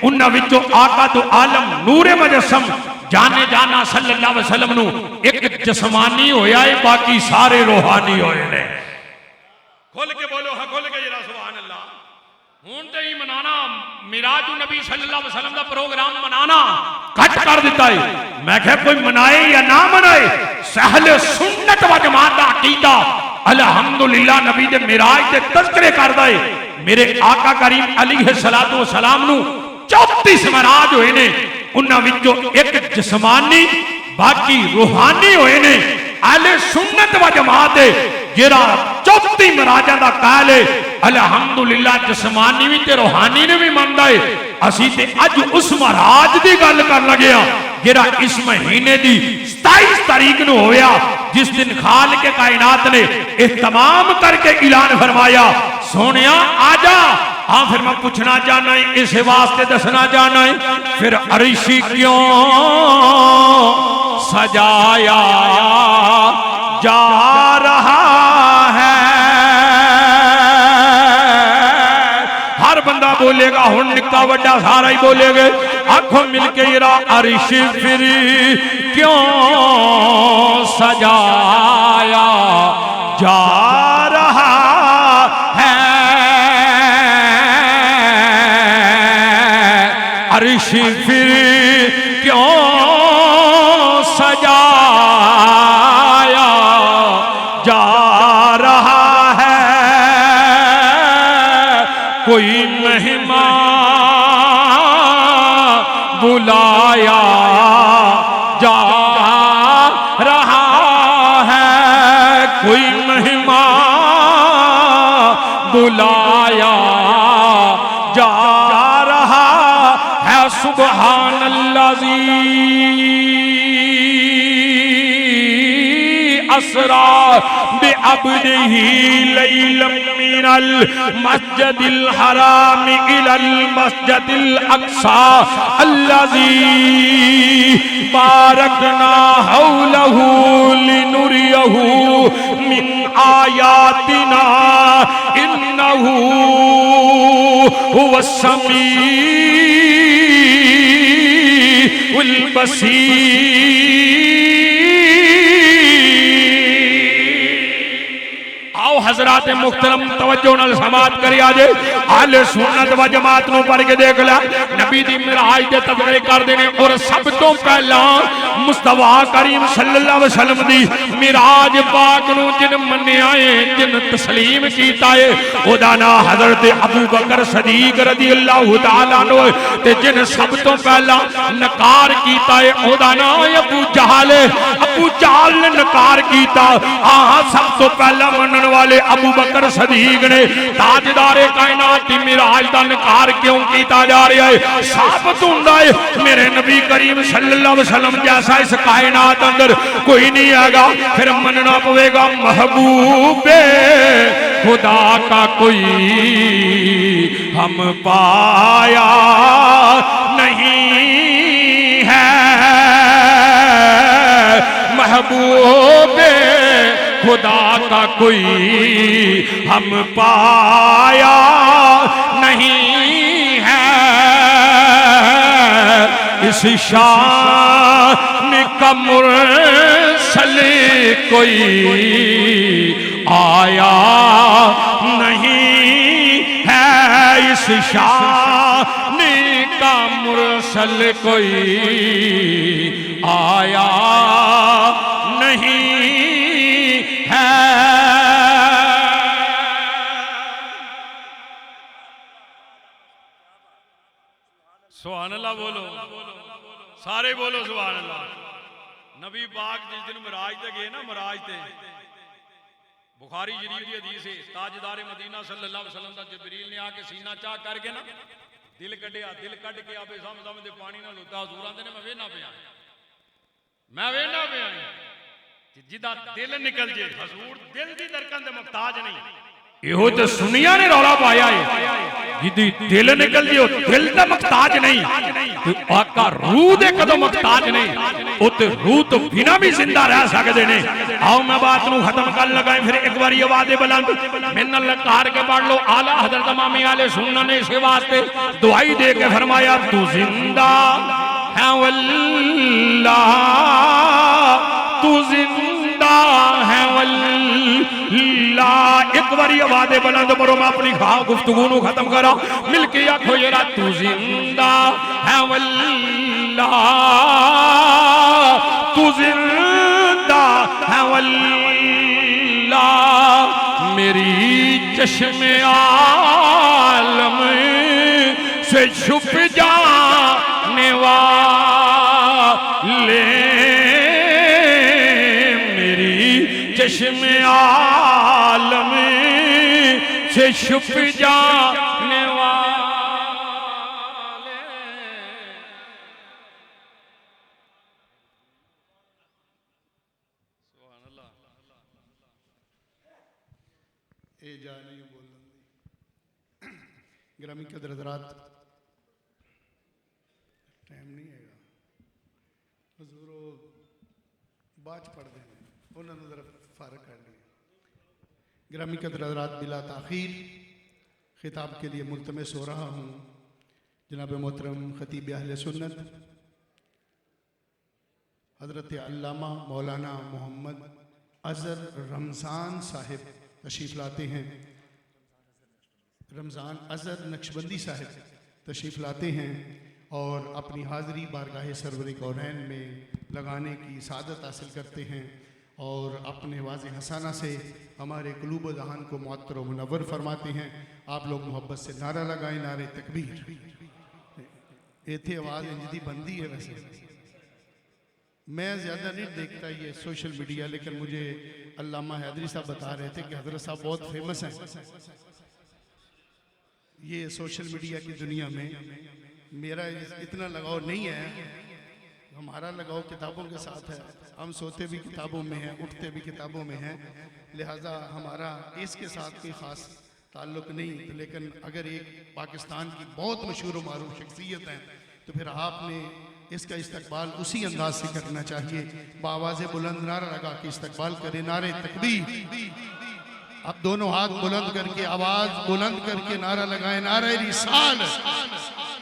انہاں وچوں آقا تو عالم نور مجسم جانے جانا صلی اللہ علیہ وسلم نو ایک جسمانی ہویا ہے, باقی سارے روحانی ہوئے نے. کھول کے بولو ہاں, کھول کے جرا سبحان اللہ. ہون تے ہی منانا معراج نبی صلی اللہ علیہ وسلم دا پروگرام منانا کٹ کر دیتا ہے. میں کہا کوئی منائے یا نہ منائے, اہل سنت و جماعت دا عقیدہ الحمدللہ نبی دے معراج دے تذکرے کردا ہے. میرے آقا کریم علیہ الصلوۃ والسلام نو 34 معراج ہوئے نے, انہاں وچوں ایک جسمانی باقی روحانی ہوئے نے. اہل سنت و جماعت جڑا 34 معراجاں دا قائل ہے الحمدللہ جسمانی بھی تے روحانی نے بھی مندا ہے. اسی تے اج اس معراج دی گل کر لگے ہاں جڑا اس مہینے دی 27 تاریخ نو ہویا, جس دن خالق کائنات نے اہتمام کر کے اعلان فرمایا سونیا آجا. ہاں پھر میں پوچھنا چاہنا ہے, اس واسطے دسنا چاہنا ہے پھر عرش کیوں سجایا جا رہا ہے. ہر بندہ بولے گا, ہن نکا وڈا سارا ہی بولے گے. آنکھوں مل کے یرا عرش پھر کیوں سجایا جا رہا ہے. عرش پھر کیوں سجایا جا رہا ہے. کوئی مہمان بلایا جا رہا ہے. کوئی مہمان بلایا جا رہا ہے. سبحان الذی اسرا بعبده لیلا من المسجد الحرام الى المسجد الاقصى الذي باركنا حوله لنريه من آياتنا انه هو السميع البصير. حضرات محترم توجہ نال سماعت کری آجے. اہل سنت و جماعت نو پڑھ کے دیکھ لیا نبی دی معراج دے تذکرے کر دینے. اور سب تو پہلا مصطفیٰ کریم صلی اللہ علیہ وسلم دی معراج پاک نو جن منیا ہے, جن تسلیم کیتا ہے, او دا نام حضرت ابو بکر صدیق رضی اللہ تعالیٰ عنہ. تے جن سب تو پہلا نکار کیتا ہے او دا نام ابو جہل. ابو جہل نے نکار کیتا. سب تو پہلا منن والے ابو بکر صدیق نے تاجدار کائنات دی معراج دا نکار کیوں کیتا جا رہا ہے؟ ثابت ہوندا ہے میرے نبی کریم صلی اللہ علیہ وسلم جیسا اس کائنات اندر کوئی نہیں آگا. پھر مننا پوے گا محبوب خدا کا کوئی ہم پایا نہیں ہے. محبوب خدا کا کوئی ہم پایا نہیں ہے. اس شان کا مرسل کوئی آیا نہیں ہے. اس شان کا مرسل کوئی آیا نہیں ہے. سبحان اللہ بولو, سارے بولو سبحان اللہ. نبی پاک جس دن معراج تے گئے نا, معراج تے بخاری شریف دی حدیث ہے, تاجدار مدینہ صلی اللہ علیہ وسلم دا جبریل نے آ کے سینہ چاہ کر کے نا دل کڈیا, دل کڈ کے آپے زمزم دے پانی نال لوتا. حضور آندے نے میں وینا پیا جدا دل نکل جے. حضور دل دی دھڑکن دے محتاج نہیں. یہو تے سنیا نے رولا پایا ہے جدی دل نکل جے دل دا محتاج نہیں. آقا روح دے کدو محتاج نہیں, او تے روح تو بنا بھی زندہ رہ سکدے نے. آؤ میں بات نو ختم کر لگائیں پھر ایک بار یہ آواز بلند من اللہ کار کے پڑھ لو. اعلیٰ حضرت امام اہل سنت نے اس کے واسطے دعائی دے کے فرمایا تو زندہ ہے واللہ, تو زندہ ہے واللہ. ایک بار یہ آواز بلند کرو, میں اپنی گفتگو نو ختم کرا. مل کے آکھو یرا تو زندہ ہے واللہ, تو زندہ ہے واللہ. میری چشم عالم سے چھپ جانے والے, میری چشم عالم سے چھپ جانے والے. اے جا نہیں بولنا. گرامی قدر حضرات, ٹائم نہیں ہے گا. حضورو باج پڑھ دیں, انہوں نے ذرا فارغ کر لیا. گرامی قدر حضرات, بلا تاخیر خطاب کے لیے ملتمس ہو رہا ہوں جناب محترم خطیب اہل سنت حضرت علامہ مولانا محمد اظہر رمضان صاحب تشریف لاتے ہیں. رمضان اظہر نقشبندی صاحب تشریف لاتے ہیں اور اپنی حاضری بارگاہ سرور کونین میں لگانے کی سعادت حاصل کرتے ہیں اور اپنے واضح حسانہ سے ہمارے قلوب و ذہان کو معطر و منور فرماتے ہیں. آپ لوگ محبت سے نعرہ لگائیں, نعرہ تکبیر. ایتھے آواز انجدی بندی ہے. ویسے میں زیادہ نہیں دیکھتا یہ سوشل میڈیا, لیکن مجھے علامہ حیدری صاحب بتا رہے تھے کہ حضرت صاحب بہت فیمس ہیں یہ سوشل میڈیا کی دنیا میں. میرا اتنا لگاؤ نہیں ہے, ہمارا لگاؤ کتابوں کے ساتھ ہے. ہم سوتے بھی کتابوں میں ہیں, اٹھتے بھی کتابوں میں ہیں, لہٰذا ہمارا اس کے ساتھ کوئی خاص تعلق نہیں. لیکن اگر ایک پاکستان کی بہت مشہور و معروف شخصیت ہیں تو پھر آپ نے اس کا استقبال اسی انداز سے کرنا چاہیے. بآواز بلند نعرہ لگا کے استقبال کرے, نعرہ تکبیر. اب دونوں ہاتھ بلند کر کے, آواز بلند کر کے نعرہ لگائیں, نعرہ رسالت.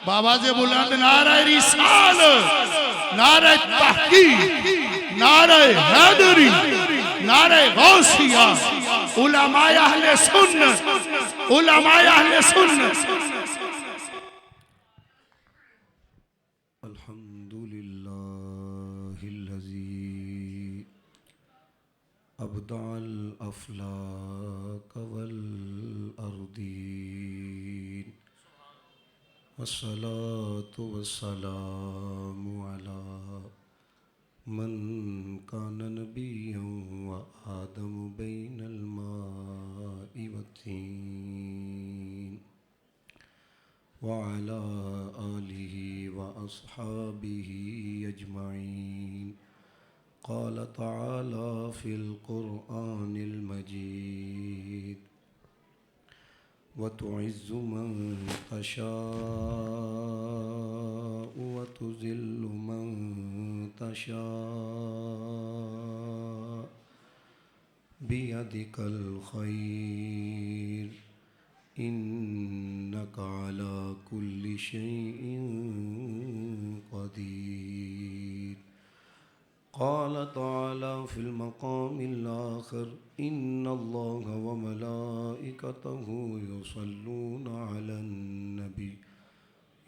بآواز بلند نعرہ رسالت, نعرہ تحقیق, نعرہ حیدری, نعرہ غوثیہ. علماء اہل سنت, علماء اہل سنت. الحمدللہ الذی ابدع الافلاک والارضین, والصلاة والسلام علی من کان نبیا وآدم بین الماء والطین, وعلى آله وأصحابه أجمعين. قال تعالى في القرآن المجيد وتعز من تشاء وتذل من تشاء بيدك الخير إنك على كل شيء قدير. قال تعالى في المقام الآخر إن الله وملائكته يصلون على النبي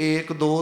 1 2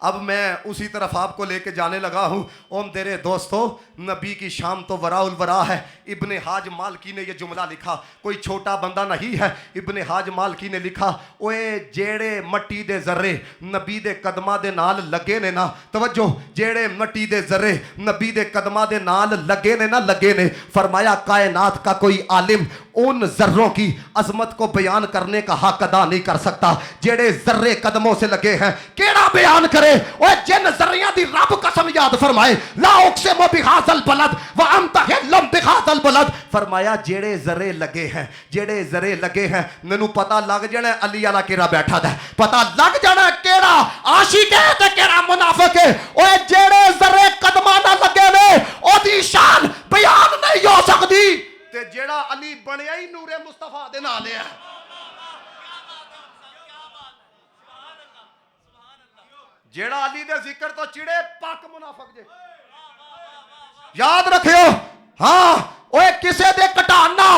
اب میں اسی طرف آپ کو لے کے جانے لگا ہوں. او میرے دوستو, نبی کی شام تو وراء الورا ہے. ابن حاج مالکی نے یہ جملہ لکھا, کوئی چھوٹا بندہ نہیں ہے. ابن حاج مالکی نے لکھا, اوے جیڑے مٹی دے ذرے نبی دے قدماں دے نال لگے نے نا, توجہ, جیڑے مٹی دے ذرے نبی دے قدماں دے نال لگے نے نا, لگے نے, فرمایا کائنات کا کوئی عالم ان ذروں کی عظمت کو بیان کرنے کا حق ادا نہیں کر سکتا. جیڑے ذرے قدموں سے لگے ہیں کیڑا بیان کرے. اوے جن ذریاں دی رب قسم یاد فرمائے, لا اقسم بہذا البلد وانت حل بہذا البلد, فرمایا جیڑے ذرے لگے ہیں, جیڑے ذرے لگے ہیں, مینوں پتہ لگ جانا علی والا کیڑا بیٹھا ہے, پتہ لگ جانا کیڑا عاشق ہے تے کیڑا منافق ہے. اوے جیڑے ذرے قدماں نہ لگے نے او دی شان بیان نہیں ہو سکتی, تے جیڑا علی بنیا ہی نور مصطفیٰ دے نال ہے. جیڑا علی دے ذکر تو چڑے پاک منافق جے, یاد رکھیو. ہاں اوے کسے دے کٹانا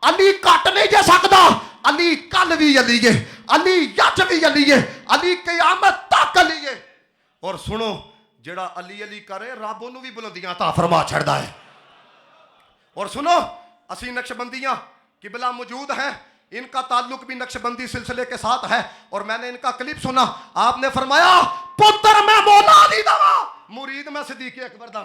علی کٹ نہیں جے سکدا. علی کل بھی علی ہے, علی یج بھی علی ہے, علی قیامت تک علی ہے. اور سنو, جیڑا علی علی کرے رب انہوں بھی بلندیاں عطا فرما چھڑدا ہے. اور سنو, اسی نقشبندیاں قبلہ موجود ہیں, ان کا تعلق بھی نقشبندی سلسلے کے ساتھ ہے. اور میں نے ان کا کلپ سنا, آپ نے فرمایا پتر میں مولا علی دا, مرید میں صدیق اکبر دا.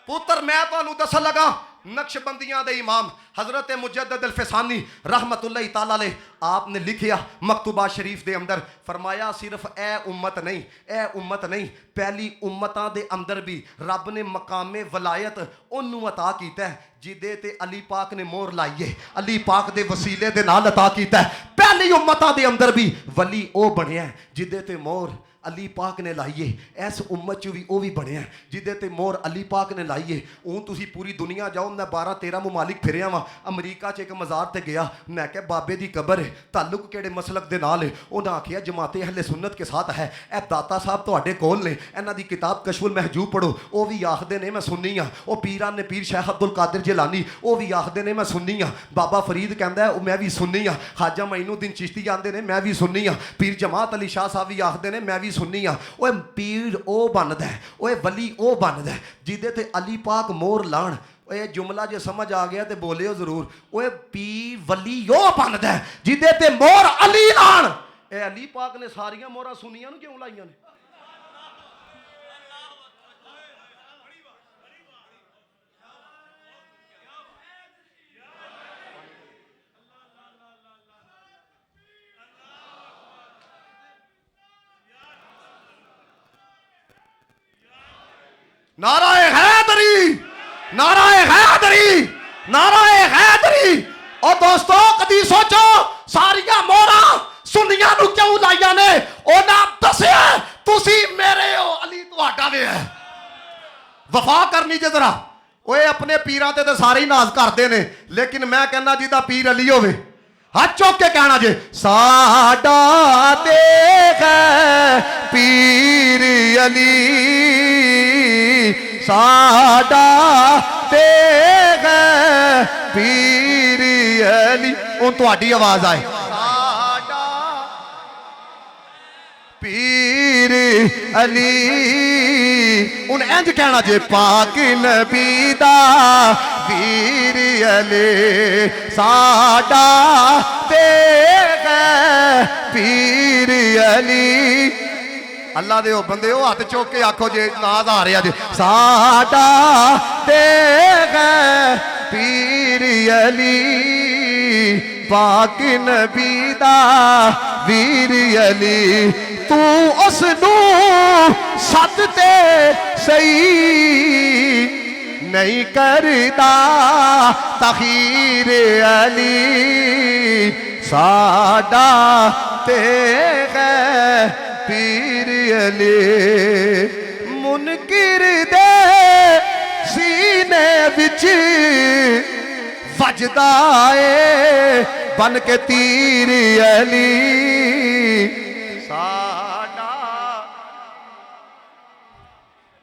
پتر میں تو دسن لگا, نقشبندیاں دے امام حضرت مجدد الفسانی رحمت اللہ تعالی علیہ, آپ نے لکھیا مکتوبہ شریف دے اندر, فرمایا صرف اے امت نہیں, اے امت نہیں, پہلی امتاں دے اندر بھی رب نے مقام ولایت انہوں عطا کیتا ہے جدے تے علی پاک نے مور لائیے, علی پاک دے وسیلے دے نال عطا کیتا ہے. پہلی امتاں دے اندر بھی ولی او بنیا ہے جدے تے مور علی پاک نے لائیے. ایس امت چو بھی او بھی بنے ہیں جدے تے مور علی پاک نے لائیے. اون تسی پوری دنیا جاؤ, میں 12-13 ممالک پھریا وا. امریکہ چ ایک مزار تے گیا, میں کہ بابے دی قبر ہے, تعلق کیڑے مسلک دے نال ہے؟ انہاں آکھیا جماعت اہل سنت کے ساتھ ہے. اے داتا صاحب تواڈے کول نے, انہاں دی کتاب کشف المحجوب پڑھو. او بھی آکھدے نے میں سنی ہاں. او پیران نے پیر شیخ عبد القادر جیلانی او بھی آکھدے نے میں سنی ہاں. بابا فرید کہندا ہے میں بھی سنی ہاں. خواجہ معین الدین چشتی آندے نے میں بھی سنی ہاں. پیر جماعت علی شاہ صاحب بھی آکھدے نے میں بھی سنی ہاں. اوے پیر او بندا ہے, اوے ولی او بندا ہے جدے تے علی پاک مور لان. اے جملہ جے سمجھ آ گیا تے بولیو ضرور. اوے پیر ولی او بندا ہے جدے تے مور علی لان. اے علی پاک نے ساریاں موراں سنیاں نو کیوں لائیاں نے؟ نعرہ حیدری, نعرہ حیدری, نعرہ حیدری. اور دوستو کدی سوچو ساریاں موراں سنیاں نو کیوں لائیاں نے؟ انہاں دسیا تسی میرے ہو, علی تہاڈا وے ہے. وفا کرنی جے ذرا. اوے اپنے پیراں تے سارے ہی ناز کردے نے, لیکن میں کہنا جی دا پیر علی ہوے, ہاتھ چوک کے کہنا جے ساڈا دیکھ پیر علی, ساڈا دیکھ پیر علی. اون تہاڈی آواز آئے, ساڈا پیر علی. اون انج کہنا جے پاک نبی دا پیر علی, ساڈا دیکھ پیر علی. اللہ دے او بندے او ہاتھ چوک کے آکھو جے ناز آ رہا جے ساڈا دیکھ پیر علی, پاک نبی دا ویر علی. تو اس نو سد تے صحیح نہیں کردا تخیر علی, ساڈا دیکھ پیر علی. منکر دے سینے وچ وجدا اے بن کے تیر علی, ساڈا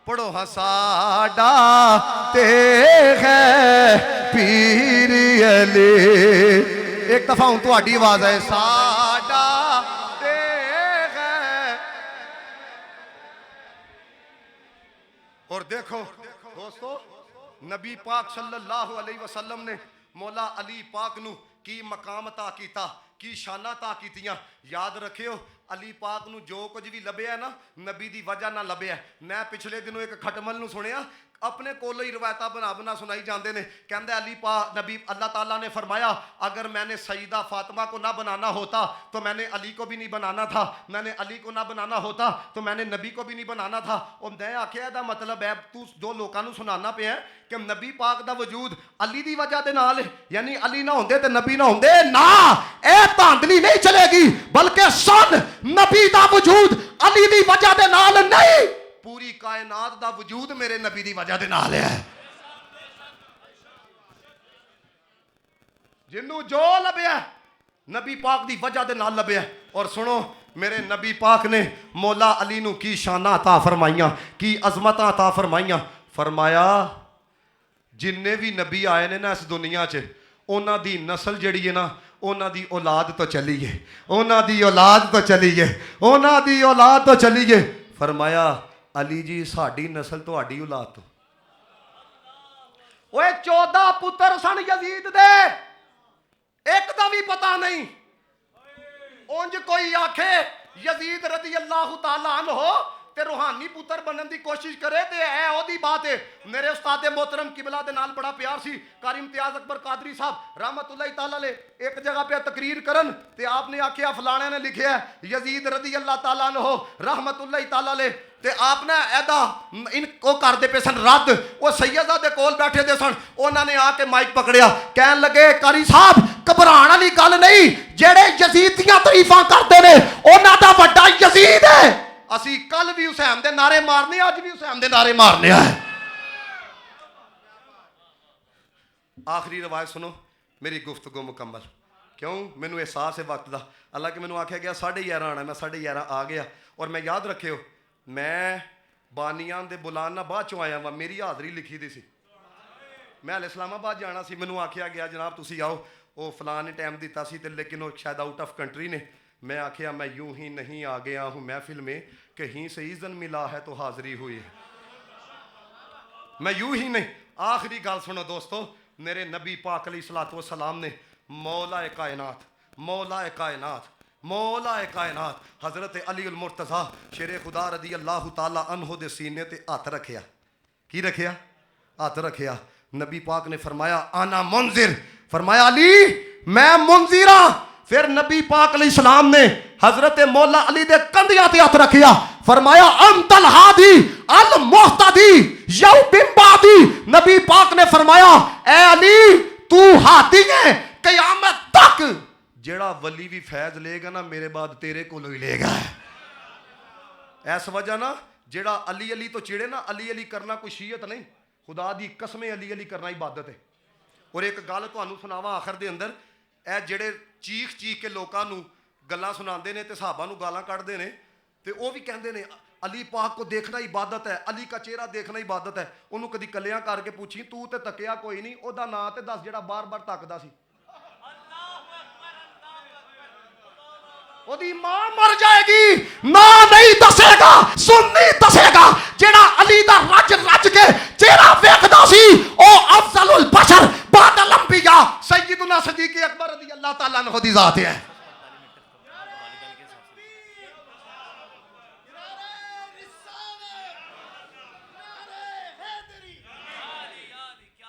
پڑھو ہاں ساڈا دیکھ پیر علی. ایک دفعہ ہوں تہاڈی آواز ہے ساڈا اور دیکھو دوستو نبی پاک صلی اللہ علیہ وسلم نے مولا علی پاک نو کی مقام عطا کیتا کی شانہ عطا کیتیاں یاد رکھیو علی پاک نو جو کچھ بھی لبیا ہے نا نبی دی وجہ نہ لبیا ہے میں پچھلے دنوں ایک کھٹمل نو سنیا اپنے کولو ہی روایتہ بنا سنائی جاندے نے کہندے علی پاک نبی اللہ تعالیٰ نے فرمایا اگر میں نے سیدہ فاطمہ کو نہ بنانا ہوتا تو میں نے علی کو بھی نہیں بنانا تھا میں نے علی کو نہ بنانا ہوتا تو میں نے نبی کو بھی نہیں بنانا تھا اور میں آکھیا دا مطلب ہے تو جو لوکاں نو سنانا پیا ہے کہ نبی پاک دا وجود علی دی وجہ دے نال یعنی علی نہ ہوندے تے نبی نہ ہوندے نا اے دھاندلی نہیں چلے گی بلکہ سن نبی دا وجود علی دی وجہ دے نال نہیں پوری کائنات دا وجود میرے نبی دی وجہ دے نال ہے جنوں جو لبیا نبی پاک دی وجہ دے نال لبیا اور سنو میرے نبی پاک نے مولا علی نو کی شانہ عطا فرمائیاں کی عظمت عطا فرمائیاں فرمایا جننے بھی نبی آئے نے نا اس دنیا چ اونا دی نسل جڑی ہے نا اونا دی اولاد تو چلی ہے اونا دی اولاد تو چلی ہے اونا دی اولاد تو چلی ہے فرمایا علی جی ساڑی نسل تو آڑی اولاد تو اوے 14 پتر سن یزید دے ایک دا بھی پتہ نہیں اونج کوئی آکھے یزید رضی اللہ تعالیٰ عنہ ہو تے روحانی پتر بنن دی کوشش کرے تے اے او دی بات ہے میرے استاد محترم قبلہ دے نال بڑا پیار سی قاری امتیاز اکبر قادری صاحب رحمت اللہ تعالیٰ علیہ ایک جگہ پہ تقریر کرن تے آپ نے آکھیا فلانے نے لکھیا ہے یزید رضی اللہ تعالیٰ عنہ رحمت اللہ تعالیٰ علیہ تے آپ نے ایدا ان کو کر دے پہ سن رد وہ سیدہ دے کول بیٹھے دے سن انہوں نے آ کے مائک پکڑیا کہن لگے قاری صاحب گھبران والی گل نہیں جڑے یزید دیاں تعریفاں کرتے نے انہاں دا بڑا یزید ہے اسی کل بھی حسین دے نعرے مارنے آج بھی حسین دے نعرے مارنے آئے آخری روایت سنو میری گفتگو مکمل کیوں میں نے احساس ہے وقت دا اللہ کہ میں نے آکھیا گیا 11:30 آنا میں 11:30 آ گیا اور میں یاد رکھے ہو میں بانیان دے بلان نہ بعد چوں آیا ہوا میری حاضری لکھی دی سی میں اسلام آباد جانا سی میں نے آکھیا گیا جناب تسی آؤ وہ فلاں نے ٹائم دیتا سی تے لیکن وہ شاید آؤٹ آف کنٹری نے میں آکھیا میں یوں ہی نہیں آ گیا ہوں محفل میں کہیں سے اذن ملا ہے تو حاضری ہوئی ہے میں یوں ہی نہیں آخری گال سنو دوستو میرے نبی پاک علیہ الصلوۃ والسلام نے مولا کائنات حضرت علی المرتضیٰ شیر خدا رضی اللہ تعالی عنہ دے سینے تے ہاتھ رکھیا کی رکھیا ہاتھ رکھیا نبی پاک نے فرمایا انا منذر فرمایا علی میں منذراں پھر نبی پاک علیہ السلام نے حضرت مولا علی دے کندھیاں تے ہاتھ رکھیا فرمایا انت الہادی المہتدی یوم من بعدی نبی پاک نے فرمایا اے علی تو ہادی ہے قیامت تک جیڑا ولی بھی فیض لے گا نا میرے بعد تیرے کو ہی لے گا ایس وجہ نا جیڑا علی علی تو چڑے نا علی علی کرنا کوئی شیعت نہیں خدا دی قسم علی علی کرنا عبادت ہے اور ایک گل تانوں سناواں آخر دے اندر اے جڑے چیخ کے لوکاں نو گلاں سناندے نے تے صحابہ نو گالاں کڈدے نے تے او بھی کہندے نے علی پاک کو دیکھنا عبادت ہے علی کا چہرہ دیکھنا عبادت ہے انہوں کدی کلیاں کر کے پوچھی تو تے تکیا کوئی نہیں او دا نام تے دس جڑا بار بار تکدا سی او دی ماں مر جائے گی نا نہیں دسے گا سن نہیں دسے گا جڑا علی دا رج رج کے چہرہ ویکھدا سی او افضل البشر بعد الانبیاء سیدنا صدیق اکبر رضی اللہ تعالیٰ عنہ دی ذات ہے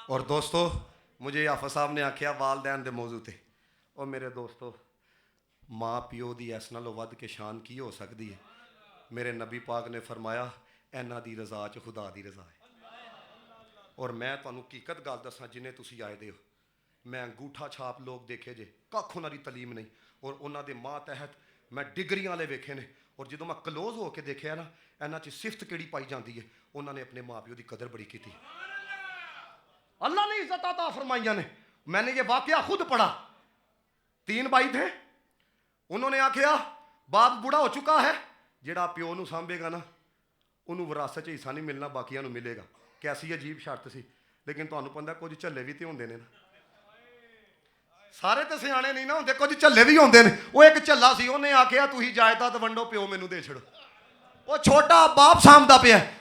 اور دوستو مجھے حافظ صاحب نے آکھیا والدین دے موضوع تے اور میرے دوستو ماں پیو دی اس نالوں ود کے شان کی ہو سکتی ہے میرے نبی پاک نے فرمایا اینا دی رضا چ خدا دی رضا ہے اور میں تانوں حقیقت گل دساں جنہیں تسی آئے دے ہو میں انگوٹھا چھاپ لوگ دیکھے جے ککھ انہاں دی تعلیم نہیں اور انہاں دے ماں تحت میں ڈگریاں والے ویکھے نے اور جدوں میں کلوز ہو کے دیکھیا نا اینا چ صفت کیڑی پائی جاندی ہے انہاں نے اپنے ماں پیو دی قدر بڑی کیتی اللہ نے عزت عطا فرمائیاں نے میں نے یہ واقعہ خود پڑھا 3 بھائی تھے انہوں نے آکھیا باپ بوڑھا ہو چکا ہے جڑا پیو نو سانبے گا نا انہوں وراثت چ حصہ نہیں ملنا باقیاں نو ملے گا کیسی عجیب شرط سی لیکن تانوں پتہ کچھ جھلے بھی تے ہوندے نے نا سارے تے سیانے نہیں نا ہوندے کچھ جھلے بھی ہوندے نے وہ ایک جھلا سی انہیں آکھیا تسی جائیداد ونڈو پیو مینوں دے چھڑو ਉਹ ਛੋਟਾ ਬਾਪ ਸਾਂਭਦਾ ਪਿਆ।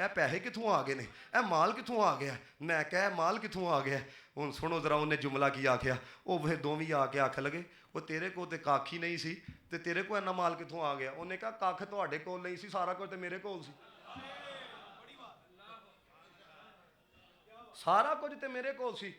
ਇਹ ਪੈਸੇ ਕਿੱਥੋਂ ਆ ਗਏ ਨੇ, ਇਹ ਮਾਲ ਕਿੱਥੋਂ ਆ ਗਿਆ? ਮੈਂ ਕਿਹਾ ਮਾਲ ਕਿੱਥੋਂ ਆ ਗਿਆ? ਹੁਣ ਸੁਣੋ ਜ਼ਰਾ ਉਹਨੇ ਜੁਮਲਾ ਕੀ ਆਖਿਆ। ਉਹ ਫਿਰ ਦੋਵੇਂ ਆ ਕੇ ਆਖ ਲਗੇ ਉਹ ਤੇਰੇ ਕੋਲ ਤੇ ਕੱਖ ਹੀ ਨਹੀਂ ਸੀ ਤੇ ਤੇਰੇ ਕੋਲ ਇੰਨਾ ਮਾਲ ਕਿੱਥੋਂ ਆ ਗਿਆ? ਉਹਨੇ ਕਿਹਾ ਕੱਖ ਤੁਹਾਡੇ ਕੋਲ ਨਹੀਂ ਸੀ, ਸਾਰਾ ਕੁਝ ਤੇ ਮੇਰੇ ਕੋਲ ਸੀ, ਸਾਰਾ ਕੁਝ ਤੇ ਮੇਰੇ ਕੋਲ ਸੀ।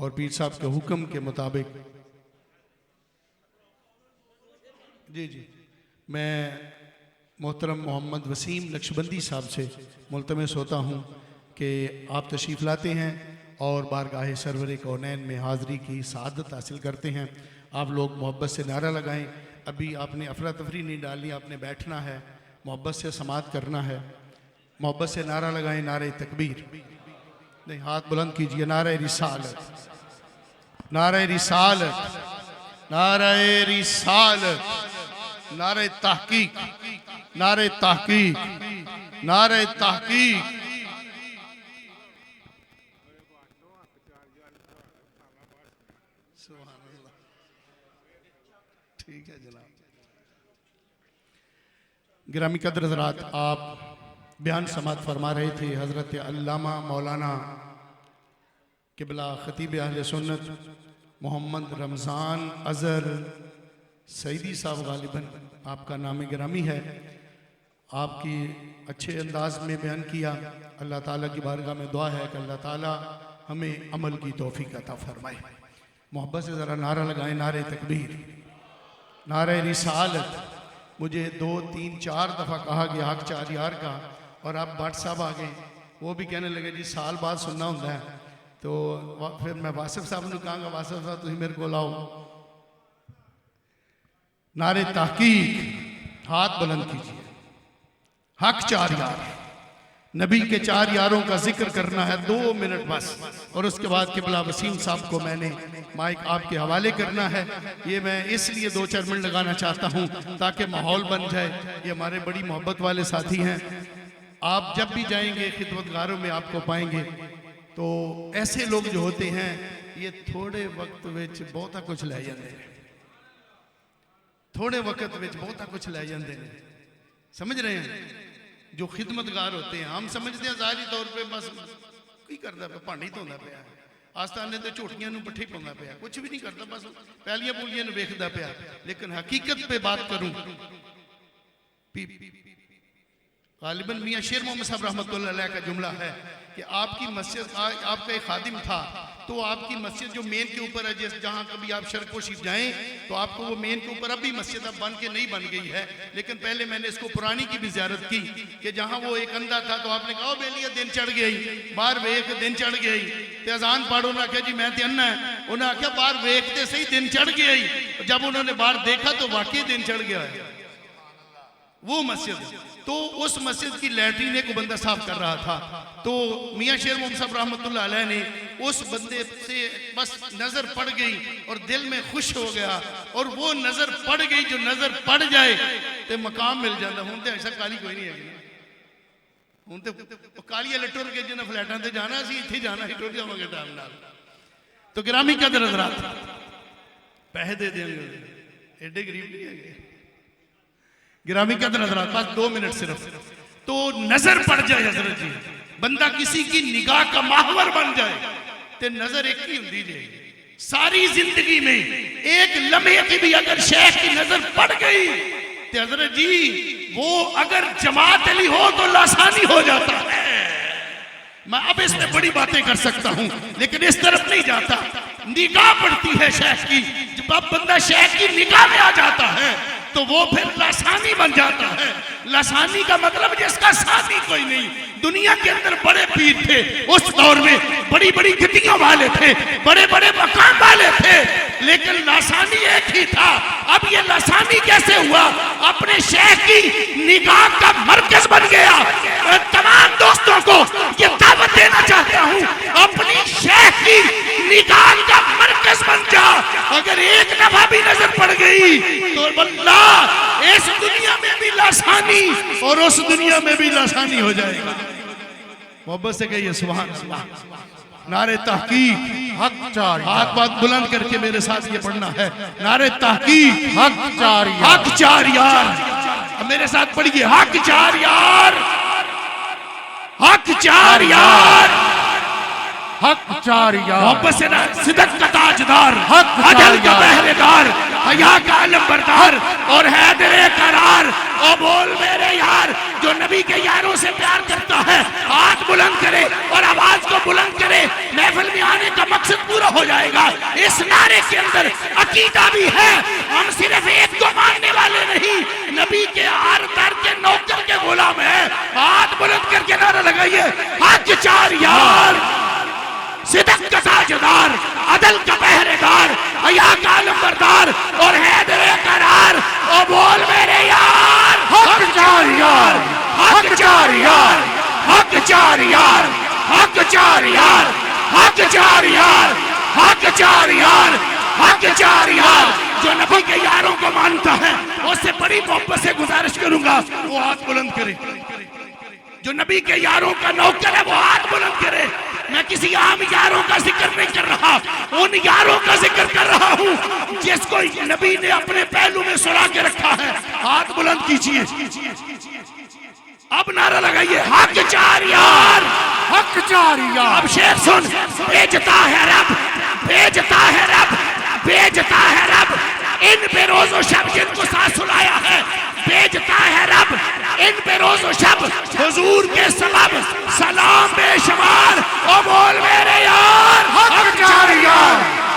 اور پیر صاحب کے حکم کے مطابق جی میں محترم محمد وسیم نقشبندی صاحب سے ملتمس ہوتا ہوں کہ آپ تشریف لاتے ہیں اور بارگاہ سرور کونین میں حاضری کی سعادت حاصل کرتے ہیں. آپ لوگ محبت سے نعرہ لگائیں. ابھی آپ نے افراتفری نہیں ڈالنی, آپ نے بیٹھنا ہے, محبت سے سماعت کرنا ہے. محبت سے نعرہ لگائیں, نعرہ تکبیر نہیں, ہاتھ بلند کیجئے, نعرہ رسالت, نعرہ رسالت, نعرہ رسالت, نعرہ تحقیق, نعرہ تحقیق, نعرہ تحقیق. سبحان اللہ. ٹھیک ہے جناب. گرامی قدر حضرات, آپ بیان سماعت فرما رہے تھے حضرت علامہ مولانا قبلہ خطیب اہل سنت محمد رمضان اظہر سعیدی صاحب. غالباً آپ کا نام گرامی ہے. آپ کی اچھے انداز میں بیان کیا. اللہ تعالیٰ کی بارگاہ میں دعا ہے کہ اللہ تعالیٰ ہمیں عمل کی توفیق عطا فرمائے. محبت سے ذرا نعرہ لگائیں, نعرہ تکبیر, نعرہ رسالت. مجھے 2 3 4 دفعہ کہا گیا حق 4 یار کا, اور آپ بٹ صاحب آ گئے, وہ بھی کہنے لگے جی سال بعد سننا ہوتا ہے. تو پھر میں واصف صاحب نے کہا گا واصف صاحب تھی میرے کو لاؤ. نعرہ تحقیق, ہاتھ بلند کیجیے. حق 4 یار, نبی کے 4 یاروں کا ذکر کرنا ہے 2 منٹ بس, اور اس کے بعد قبلہ وسیم صاحب کو میں نے مائک آپ کے حوالے کرنا ہے. یہ میں اس لیے 2-4 منٹ لگانا چاہتا ہوں تاکہ ماحول بن جائے. یہ ہمارے بڑی محبت والے ساتھی ہیں. آپ جب بھی جائیں گے خدمتگاروں میں آپ کو پائیں گے. تو ایسے لوگ جو ہوتے ہیں یہ تھوڑے وقت وچ بہتا کچھ لے جاندے ہیں, تھوڑے وقت وچ بہتا کچھ لے جاندے ہیں. سمجھ رہے ہیں؟ جو خدمتگار ہوتے ہیں ہم سمجھتے ہیں ظاہری طور پہ بس کی کرتا پہ پانڈی دھوندا پیا, آستانے تے جھوٹیاں نوں پٹھے پاوندا پیا, کچھ بھی نہیں کرتا, بس پہلیاں پولیاں نوں ویکھدا پیا. لیکن حقیقت پہ بات کروں, غالباً میاں شیر محمد صاحب رحمۃ اللہ علیہ کا جملہ ہے کہ آپ کی مسجد, آپ کا ایک خادم تھا تو آپ کی مسجد جو مین کے اوپر ہے, جہاں کبھی آپ شرق و شریف جائیں تو آپ کو وہ مین کے اوپر اب بھی مسجد اب بن کے نہیں بن گئی ہے, لیکن پہلے میں نے اس کو پرانی کی بھی زیارت کی کہ جہاں وہ ایک اندھا تھا تو آپ نے کہا بیلیہ دن چڑھ گئی, باہر ویکھ دن چڑھ گئی. تے اذان پڑھو نہ کہ جی میں تے انا ہے, انہوں نے کہا باہر ویکھتے صحیح دن چڑھ گئی. جب انہوں نے باہر دیکھا تو واقعی دن چڑھ گیا ہے. وہ مسجد, تو اس مسجد کی لیٹرین ایک بندہ صاف کر رہا تھا, تو میاں شیر محمد صاحب رحمۃ اللہ علیہ نے اس بندے سے بس نظر پڑ گئی اور دل میں خوش ہو گیا, اور وہ نظر پڑ گئی, جو نظر پڑ جائے تے مقام مل جاتا. ہوں تے ایسا کالی کوئی نہیں ہے, ہوں تے کالیاں لٹر کے جنہیں فلیٹاں تے جانا سی, اتھے جانا ہی ٹر جاواں گے ٹائم نال. تو گرامی قدر حضرات, پیسے دے دیں گے, ایڈے غریب نہیں ہے. گرامی قدر حضرات, بس 2 منٹ صرف. تو نظر پڑ جائے حضرت جی, بندہ کسی کی نگاہ کا محور بن جائے تے نظر ایک ہی ہوندی جائے. ساری زندگی میں ایک لمحے کی بھی اگر شیخ کی نظر پڑ گئی تے حضرت جی وہ اگر جماعت علی ہو تو لاسانی ہو جاتا ہے. میں اب اس میں بڑی باتیں کر سکتا ہوں لیکن اس طرف نہیں جاتا. نگاہ پڑتی ہے شیخ کی, جب بندہ شیخ کی نگاہ میں آ جاتا ہے تو وہ پھر لاسانی بن جاتا ہے. لاسانی کا مطلب جس کا ساتھی کوئی نہیں. دنیا کے اندر بڑے پیر تھے اس دور میں, بڑی بڑی گدیوں والے تھے, بڑے بڑے مقام والے تھے, لیکن لاسانی ایک ہی تھا. اب یہ لاسانی کیسے ہوا؟ اپنے شیخ کی نگاہ کا مرکز بن گیا. تمام دوستوں کو یہ دعوت دینا چاہتا ہوں, اپنی شیخ کی نگاہ کا مرکز بن جا. اگر ایک دفعہ بھی نظر پڑ گئی تو اللہ اس دنیا میں بھی لاسانی اور اس دنیا میں بھی لاسانی ہو جائے گا. محبت سے کہیے سبحان اللہ. نعرہ تحقیق, حق 4 ہاتھ بات بلند کر کے میرے ساتھ یہ پڑھنا ہے. نعرہ تحقیق, حق 4 یار, حق 4 یار. میرے ساتھ پڑھیے, حق 4 یار, حق 4 یار, حق 4 یار. محبت سے صدق کا تاجدار, عدل کا پہرےدار, حیا کا علم بردار اور حیدر قرار. او بول میرے یار, جو نبی کے یاروں سے پیار کرتا ہے ہاتھ بلند کرے اور آواز کو بلند کرے. محفل میں آنے کا مقصد پورا ہو جائے گا. اس نعرے کے اندر عقیدہ بھی ہے. ہم صرف ایک کو ماننے والے نہیں, نبی کے ہر در کے نوکر کے غلام ہیں. ہاتھ بلند کر کے نعرہ لگائیے, حق چار یار, صدق کا تاجدار, عدل کا پہرے دار, حیا کا علمبردار اور حیدر قرار. او بول میرے یار, حق چار یار, حق چار یار, حق چار یار, حق چار یار, حق چار یار, حق چار یار, حق چار یار. جو نبی کے یاروں کو مانتا ہے اس سے بڑی محبت سے گزارش کروں گا وہ ہاتھ بلند کرے. جو نبی کے یاروں کا نوکر ہے وہ ہاتھ بلند کرے. میں کسی عام یاروں کا ذکر نہیں کر رہا, ان یاروں کا ذکر کر رہا ہوں جس کو نبی نے اپنے پہلو میں سلا کے رکھا ہے. ہاتھ بلند کیجئے. اب نعرہ لگائیے, حق چار یار, حق چار یار. اب شیخ سن, بھیجتا ہے رب, بھیجتا ہے رب, بھیجتا ہے رب ان پہ روز و شب جن کو ساتھ سلایا ہے. بھیجتا ہے رب ان پہ روز و شب حضور کے سبب سلام بے شمار. او بول میرے یار, حق چار یار,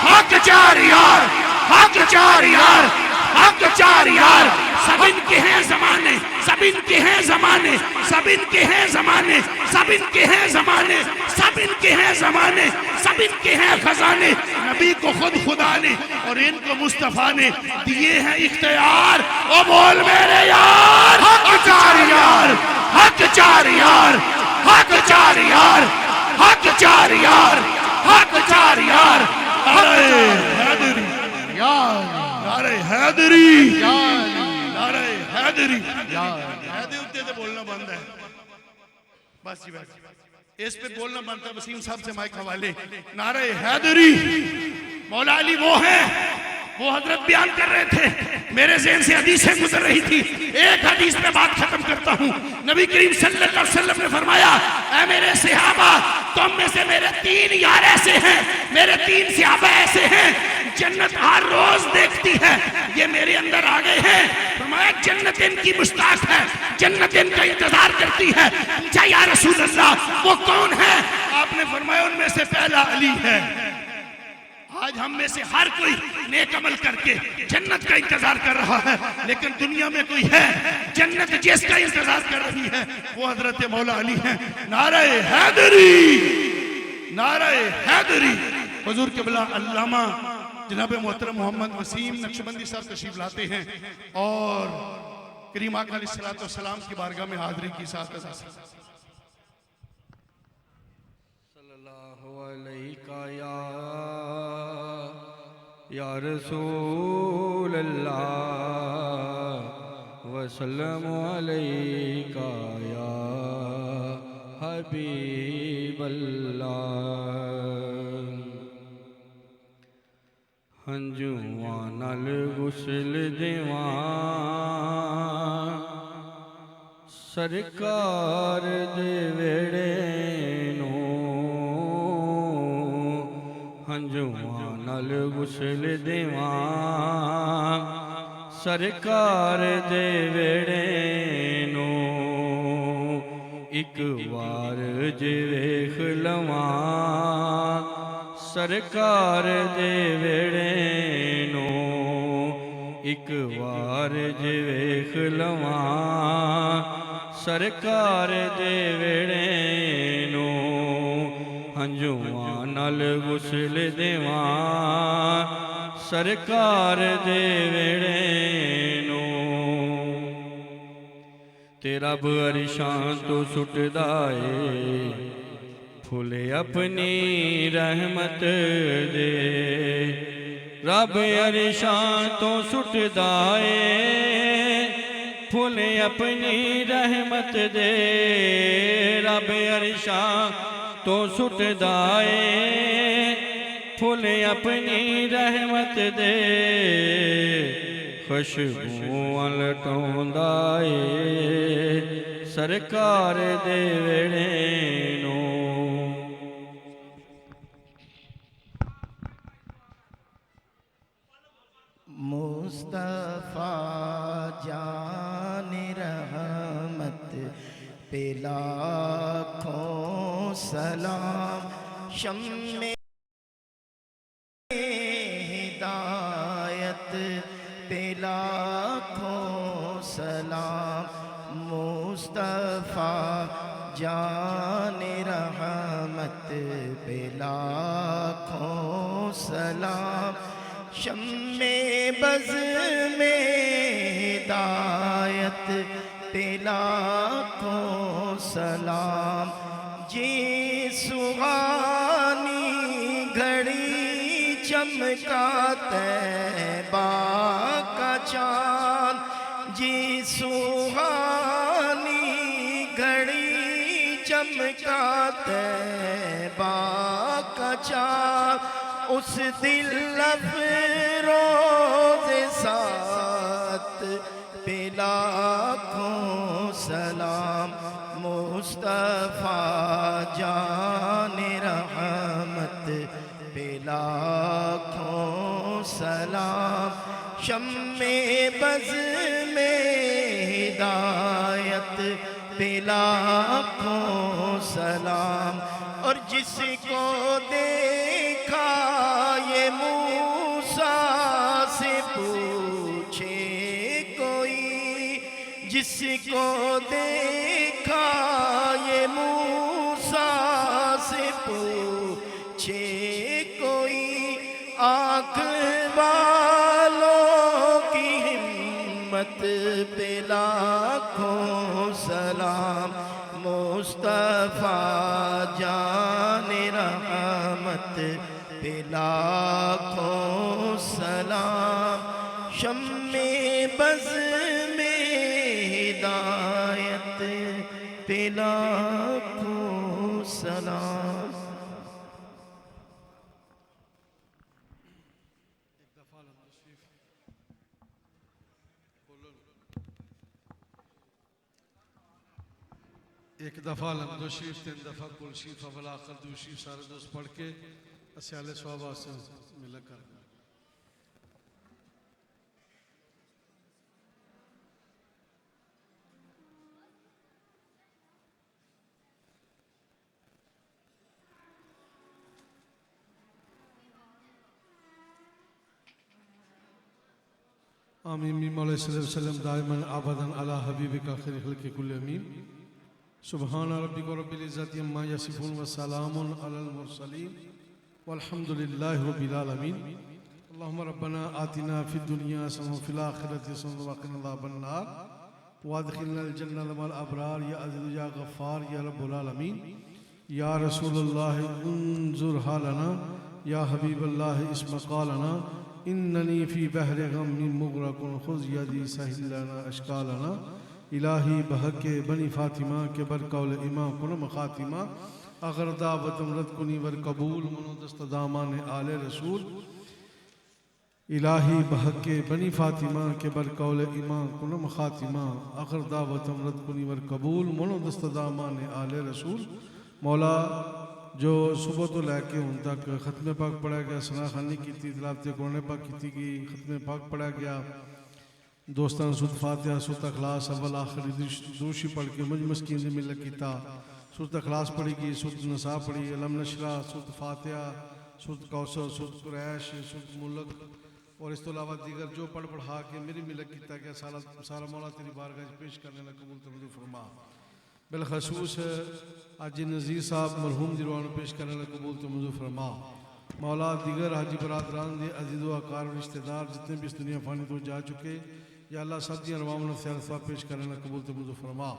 حق چار یار, حق چار یار, حق چار یار. سب ان کے ہیں زمانے, سب ان کے ہیں زمانے, سب ان کے ہیں زمانے, سب ان کے ہیں زمانے, سب ان کے ہیں زمانے, سب ان کے ہیں خزانے. نبی کو خود خدا نے اور ان کو مصطفیٰ نے دیے ہیں اختیار. او بول میرے یار, حق چار یار, حق چار یار, حق چار یار, حق چار یار, حق چار یار. نعرہ حیدری یار, نعرہ حیدری یار, نعرہ حیدری یار. حیدری سے بولنا بند ہے, بس جی بس اس پہ بولنا بنتا ہے. وسیم صاحب سے مائک حوالے. نعرہ حیدری. مولا علی وہ ہیں, وہ حضرت بیان کر رہے تھے, میرے ذہن سے حدیثیں گزر رہی تھی. ایک حدیث میں بات ختم کرتا ہوں. نبی کریم صلی اللہ علیہ وسلم نے فرمایا, اے میرے صحابہ, تم میں سے میرے 3 یار ایسے ہیں, میرے 3 صحابہ ایسے ہیں جنت ہر روز دیکھتی ہے, یہ میرے اندر آ گئے ہیں. فرمایا جنت ان کی مشتاق ہے, جنت ان کا انتظار کرتی ہے. پوچھا یا رسول اللہ وہ کون ہے؟ آپ نے فرمایا ان میں سے پہلا علی ہے. آج ہم میں سے ہر کوئی نیک عمل کر کے جنت کا انتظار کر رہا ہے, لیکن دنیا میں کوئی ہے جنت جس کا انتظار کر رہی ہے وہ حضرت مولا علی ہیں. نعرہ حیدری, نعرہ حیدری. حضور قبلہ علامہ جناب محترم محمد وسیم نقشبندی صاحب تشریف لاتے ہیں اور کریم آقا علیہ السلام کی بارگاہ میں حاضری کی ساتھ صلی اللہ علیہ یا رسول اللہ وسلم علیکہ یا حبیب اللہ. ہنجواں نال غسل دیواں سرکار دے ویڑے نو, ہنجواں نال غسل دیواں سرکار دے ویڑے نو. ایک وار جے ویکھ لواں سرکار دے ویڑے نو, ایک وار جے ویکھ لواں سرکار دے ویڑے نو. ہنجواں نال غسل دیواں سرکار دے ویڑے نو. تیرا عرشاں تو سٹدا اے پھولے اپنی رحمت دے, رب عرشاں تو سٹدا اے پھولے اپنی رحمت دے, رب عرشاں تو سٹدا اے پھولے اپنی رحمت دے. خوشبو لٹوندا اے سرکار دے ویڑے نو. مصطفیٰ جان رحمت پہ لاکھوں سلام. شمع جان رحمت پہ لاکھوں سلام، شمع بز میں ہدایت پہ لاکھوں سلام، جی سہانی گھڑی چمکا طیبہ کا چاند، جی سہانی گھڑی چمکا طیبہ کا چاند، اس دل افروز سات پہ لاکھوں سلام، مصطفیٰ جان رحمت پہ لاکھوں سلام، شمع بز میں ہدایت پہ لاکھوں سلام، اور جس کو دیکھا یہ موسیٰ سے پوچھے کوئی، جس کو دیکھا یہ موسیٰ سے پوچھے کوئی، آنکھ والوں کی ہمت پہ لاکھوں سلام، مصطفیٰ جان رحمت پہ لاکھوں سلام، شمع بز میں ہدایت پہ لاکھوں سلام۔ ایک دفعہ الحمد شریف، تین دفعہ کل شریف، اول آخر دو شریف سارے دوست پڑھ کے اسیال صحابہ سے مل کر آمین میم علیہ السلام دائما آبادا علی حبیبک خیر خلق کل امین۔ سبحان ربک رب العزت عما یصفون وسلام علی المرسلین والحمد للہ رب العالمین۔ اللہم ربنا آتنا فی الدنیا حسنۃ وفی الآخرۃ حسنۃ وقنا عذاب النار وادخلنا الجنۃ مع الابرار یا عزیز یا غفار یا رب العالمین۔ یا رسول اللہ انظر حالنا، یا حبیب اللہ اسم قالنا، اننی فی بحر غم مغرق خذ یدی سہل لنا اشکالنا۔ الہی بحق بنی فاطمہ کے برقول امام کنم خاتمہ، اگر دعوتم رد کنی ور قبول منو دست دامان آل رسول۔ الہی بحق بنی فاطمہ کے برقول امام کنم خاتمہ، اگر دعوتم رد کنی ور قبول منو دست دامان آل رسول۔ مولا جو صبح تو لے کے ان تک ختم پاک پڑھا گیا، ثنا خوانی کی تھی، تلاوت قرآن پاک کی گئی، ختم پاک پڑھا گیا، دوستان سورۃ فاتحہ، سورۃ اخلاص اول آخری دوشی پڑھ کے مجھ مسکین نے مل کیتا، سورۃ اخلاص پڑھی گئی، سورۃ نساء پڑھی، علم نشرہ، سورۃ فاتحہ، سورۃ کوثر، سورۃ قریش، سورۃ ملک، اور اس تو علاوہ دیگر جو پڑھا کے میری ملک کیتا گیا، سارا مولا تیری بارگاہ پیش کرنے لگا، قبول تمہیں فرما۔ بالخصوص حاجی نذیر صاحب مرحوم دی روحانو پیش کرنے لگا، قبول تمہیں فرما۔ مولا دیگر حاجی برادران دے عزیز و اقارب رشتہ دار جتنے بھی اس دنیا فانی تو جا چکے، یا اللہ سب دی انواع منفیات ثواب پیش کرنے لگا، قبول تمہیں فرما۔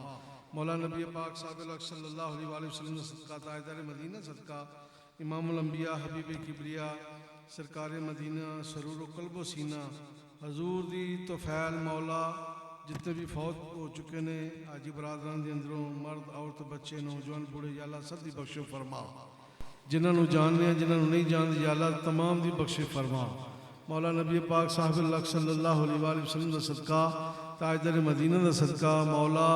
مولا نبی پاک صاحب صلی اللہ علیہ وآلہ وسلم صدقہ تاجدار مدینہ، صدقہ امام الانبیاء حبیب کبریا سرکار مدینہ، سرور و قلب و سینہ حضور دی توفیل مولا جتنے بھی فوت ہو چکے نے حاجی برادران دے اندروں، مرد عورت بچے نوجوان بوڑھے، یا اللہ سب دی بخش فرما۔ جنہاں نو جاننے ہیں جنہاں نو نہیں جانتے، یا اللہ تمام دی بخش فرما۔ مولا نبی پاک صاحب صلی اللہ علیہ وآلہ وسلم دا صدقہ، تاجدار مدینہ دا صدقہ، مولا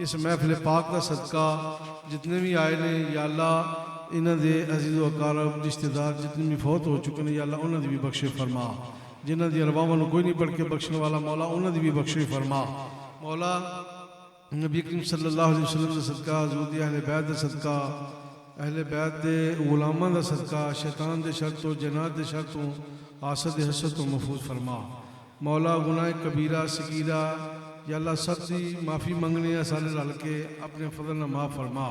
اس محفل پاک دا صدقہ جتنے بھی آئے نے، یا اللہ انہاں دے عزیز و اقارب رشتہ دار جتنے بھی فوت ہو چکے نے، یا اللہ انہاں دی بھی بخش فرما۔ جنہاں دی ارواحاں نو کوئی نہیں پڑھ کے بخشنے والا، مولا انہاں دی بھی بخش فرما۔ مولا نبی کریم صلی اللہ علیہ وسلم دا صدقہ، حضور دی اہل بیت دا صدقہ، اہل بیت دے غلامان دا صدقہ، شیطان دے شرطوں، جنات دے شرطوں، حاسد حسد و محفوظ فرما۔ مولا گناہ کبیرہ صغیرہ یا اللہ سب دی معافی منگنے ہیں سارے رل کے اپنے فضل نہ معاف فرما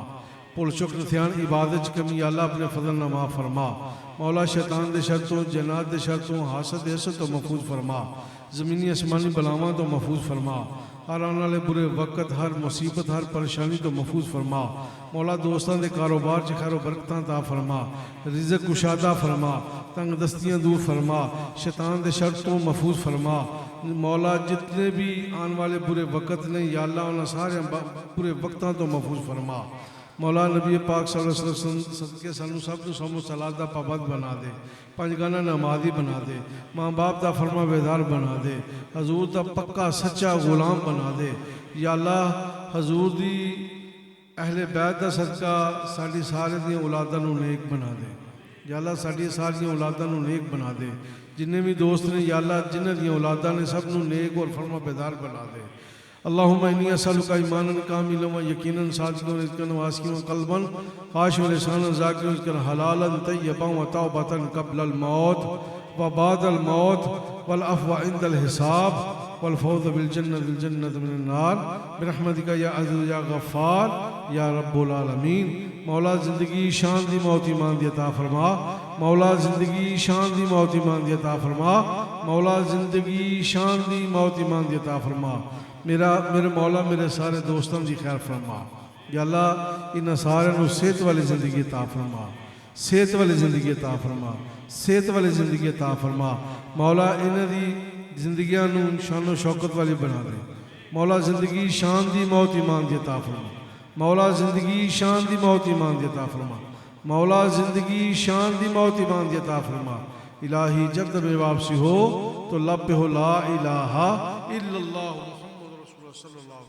پل شکر تھیان عبادت کمی یا اللہ اپنے فضل نہ معاف فرما مولا شیطان دے شرطوں جنات دے شرطوں حاسد حسد تو محفوظ فرما زمینی اسمانی بلاواں تو محفوظ فرما ہر آنے والے برے وقت ہر مصیبت ہر پریشانی تو محفوظ فرما مولا دوستان دے کاروبار چ خیر و برکتاں عطا فرما رزق کشادہ فرما تنگ دستیاں دور فرما شیطان دے شرطوں محفوظ فرما مولا جتنے بھی آن والے برے وقت نے یا اللہ انہاں سارے برے وقتاں تو محفوظ فرما مولا نبی پاک صلی اللہ علیہ وسلم صدقے سانو سب تو صوم و صلات دا پابند بنا دے پنج گانا نمازی بنا دے ماں باپ دا فرما بیدار بنا دے حضور دا پکا سچا غلام بنا دے یا اللہ حضور دی اہل بیت دا صدقہ ساڈی سارے دی اولاداں نو نیک بنا دے یا اللہ ساڈی ساری اولاداں نو نیک بنا دے جنہیں بھی دوست نے یا اللہ جنہیں دی اولاداں نے سب نو نیک اور فرما بیدار بنا دے اللہم انی اسألک ایمانا کاملا و یقینا صادقا رزقا واسعا قلبا خاشعا لسانا ذاکرا رزقا حلالا طیبا و توبتا قبل الموت و بعد الموت والعفو عند الحساب والفوز بالجنة من النار برحمتک یا عزیز یا غفار یا رب العالمین مولا زندگی شان دی موت ایمان دی عطا فرما مولا زندگی شان دی موت ایمان دی عطا فرما مولا زندگی شان دی موت ایمان دی عطا فرما میرے مولا میرے سارے دوستوں دی خیر فرما یا اللہ انہاں سارے نو صحت والی زندگی عطا فرما صحت والی زندگی عطا فرما صحت والی زندگی عطا فرما مولا انہاں دی زندگیاں نو شان و شوکت والی بنا دے مولا زندگی شان دی موت ایمان دی عطا فرما مولا زندگی شان دی موت ایمان دی عطا فرما مولا زندگی شان دی موت ایمان دی عطا فرما الہی جب تک واپسی ہو تو لب ہو لا الہ الا اللہ محمد رسول اللہ صلی اللہ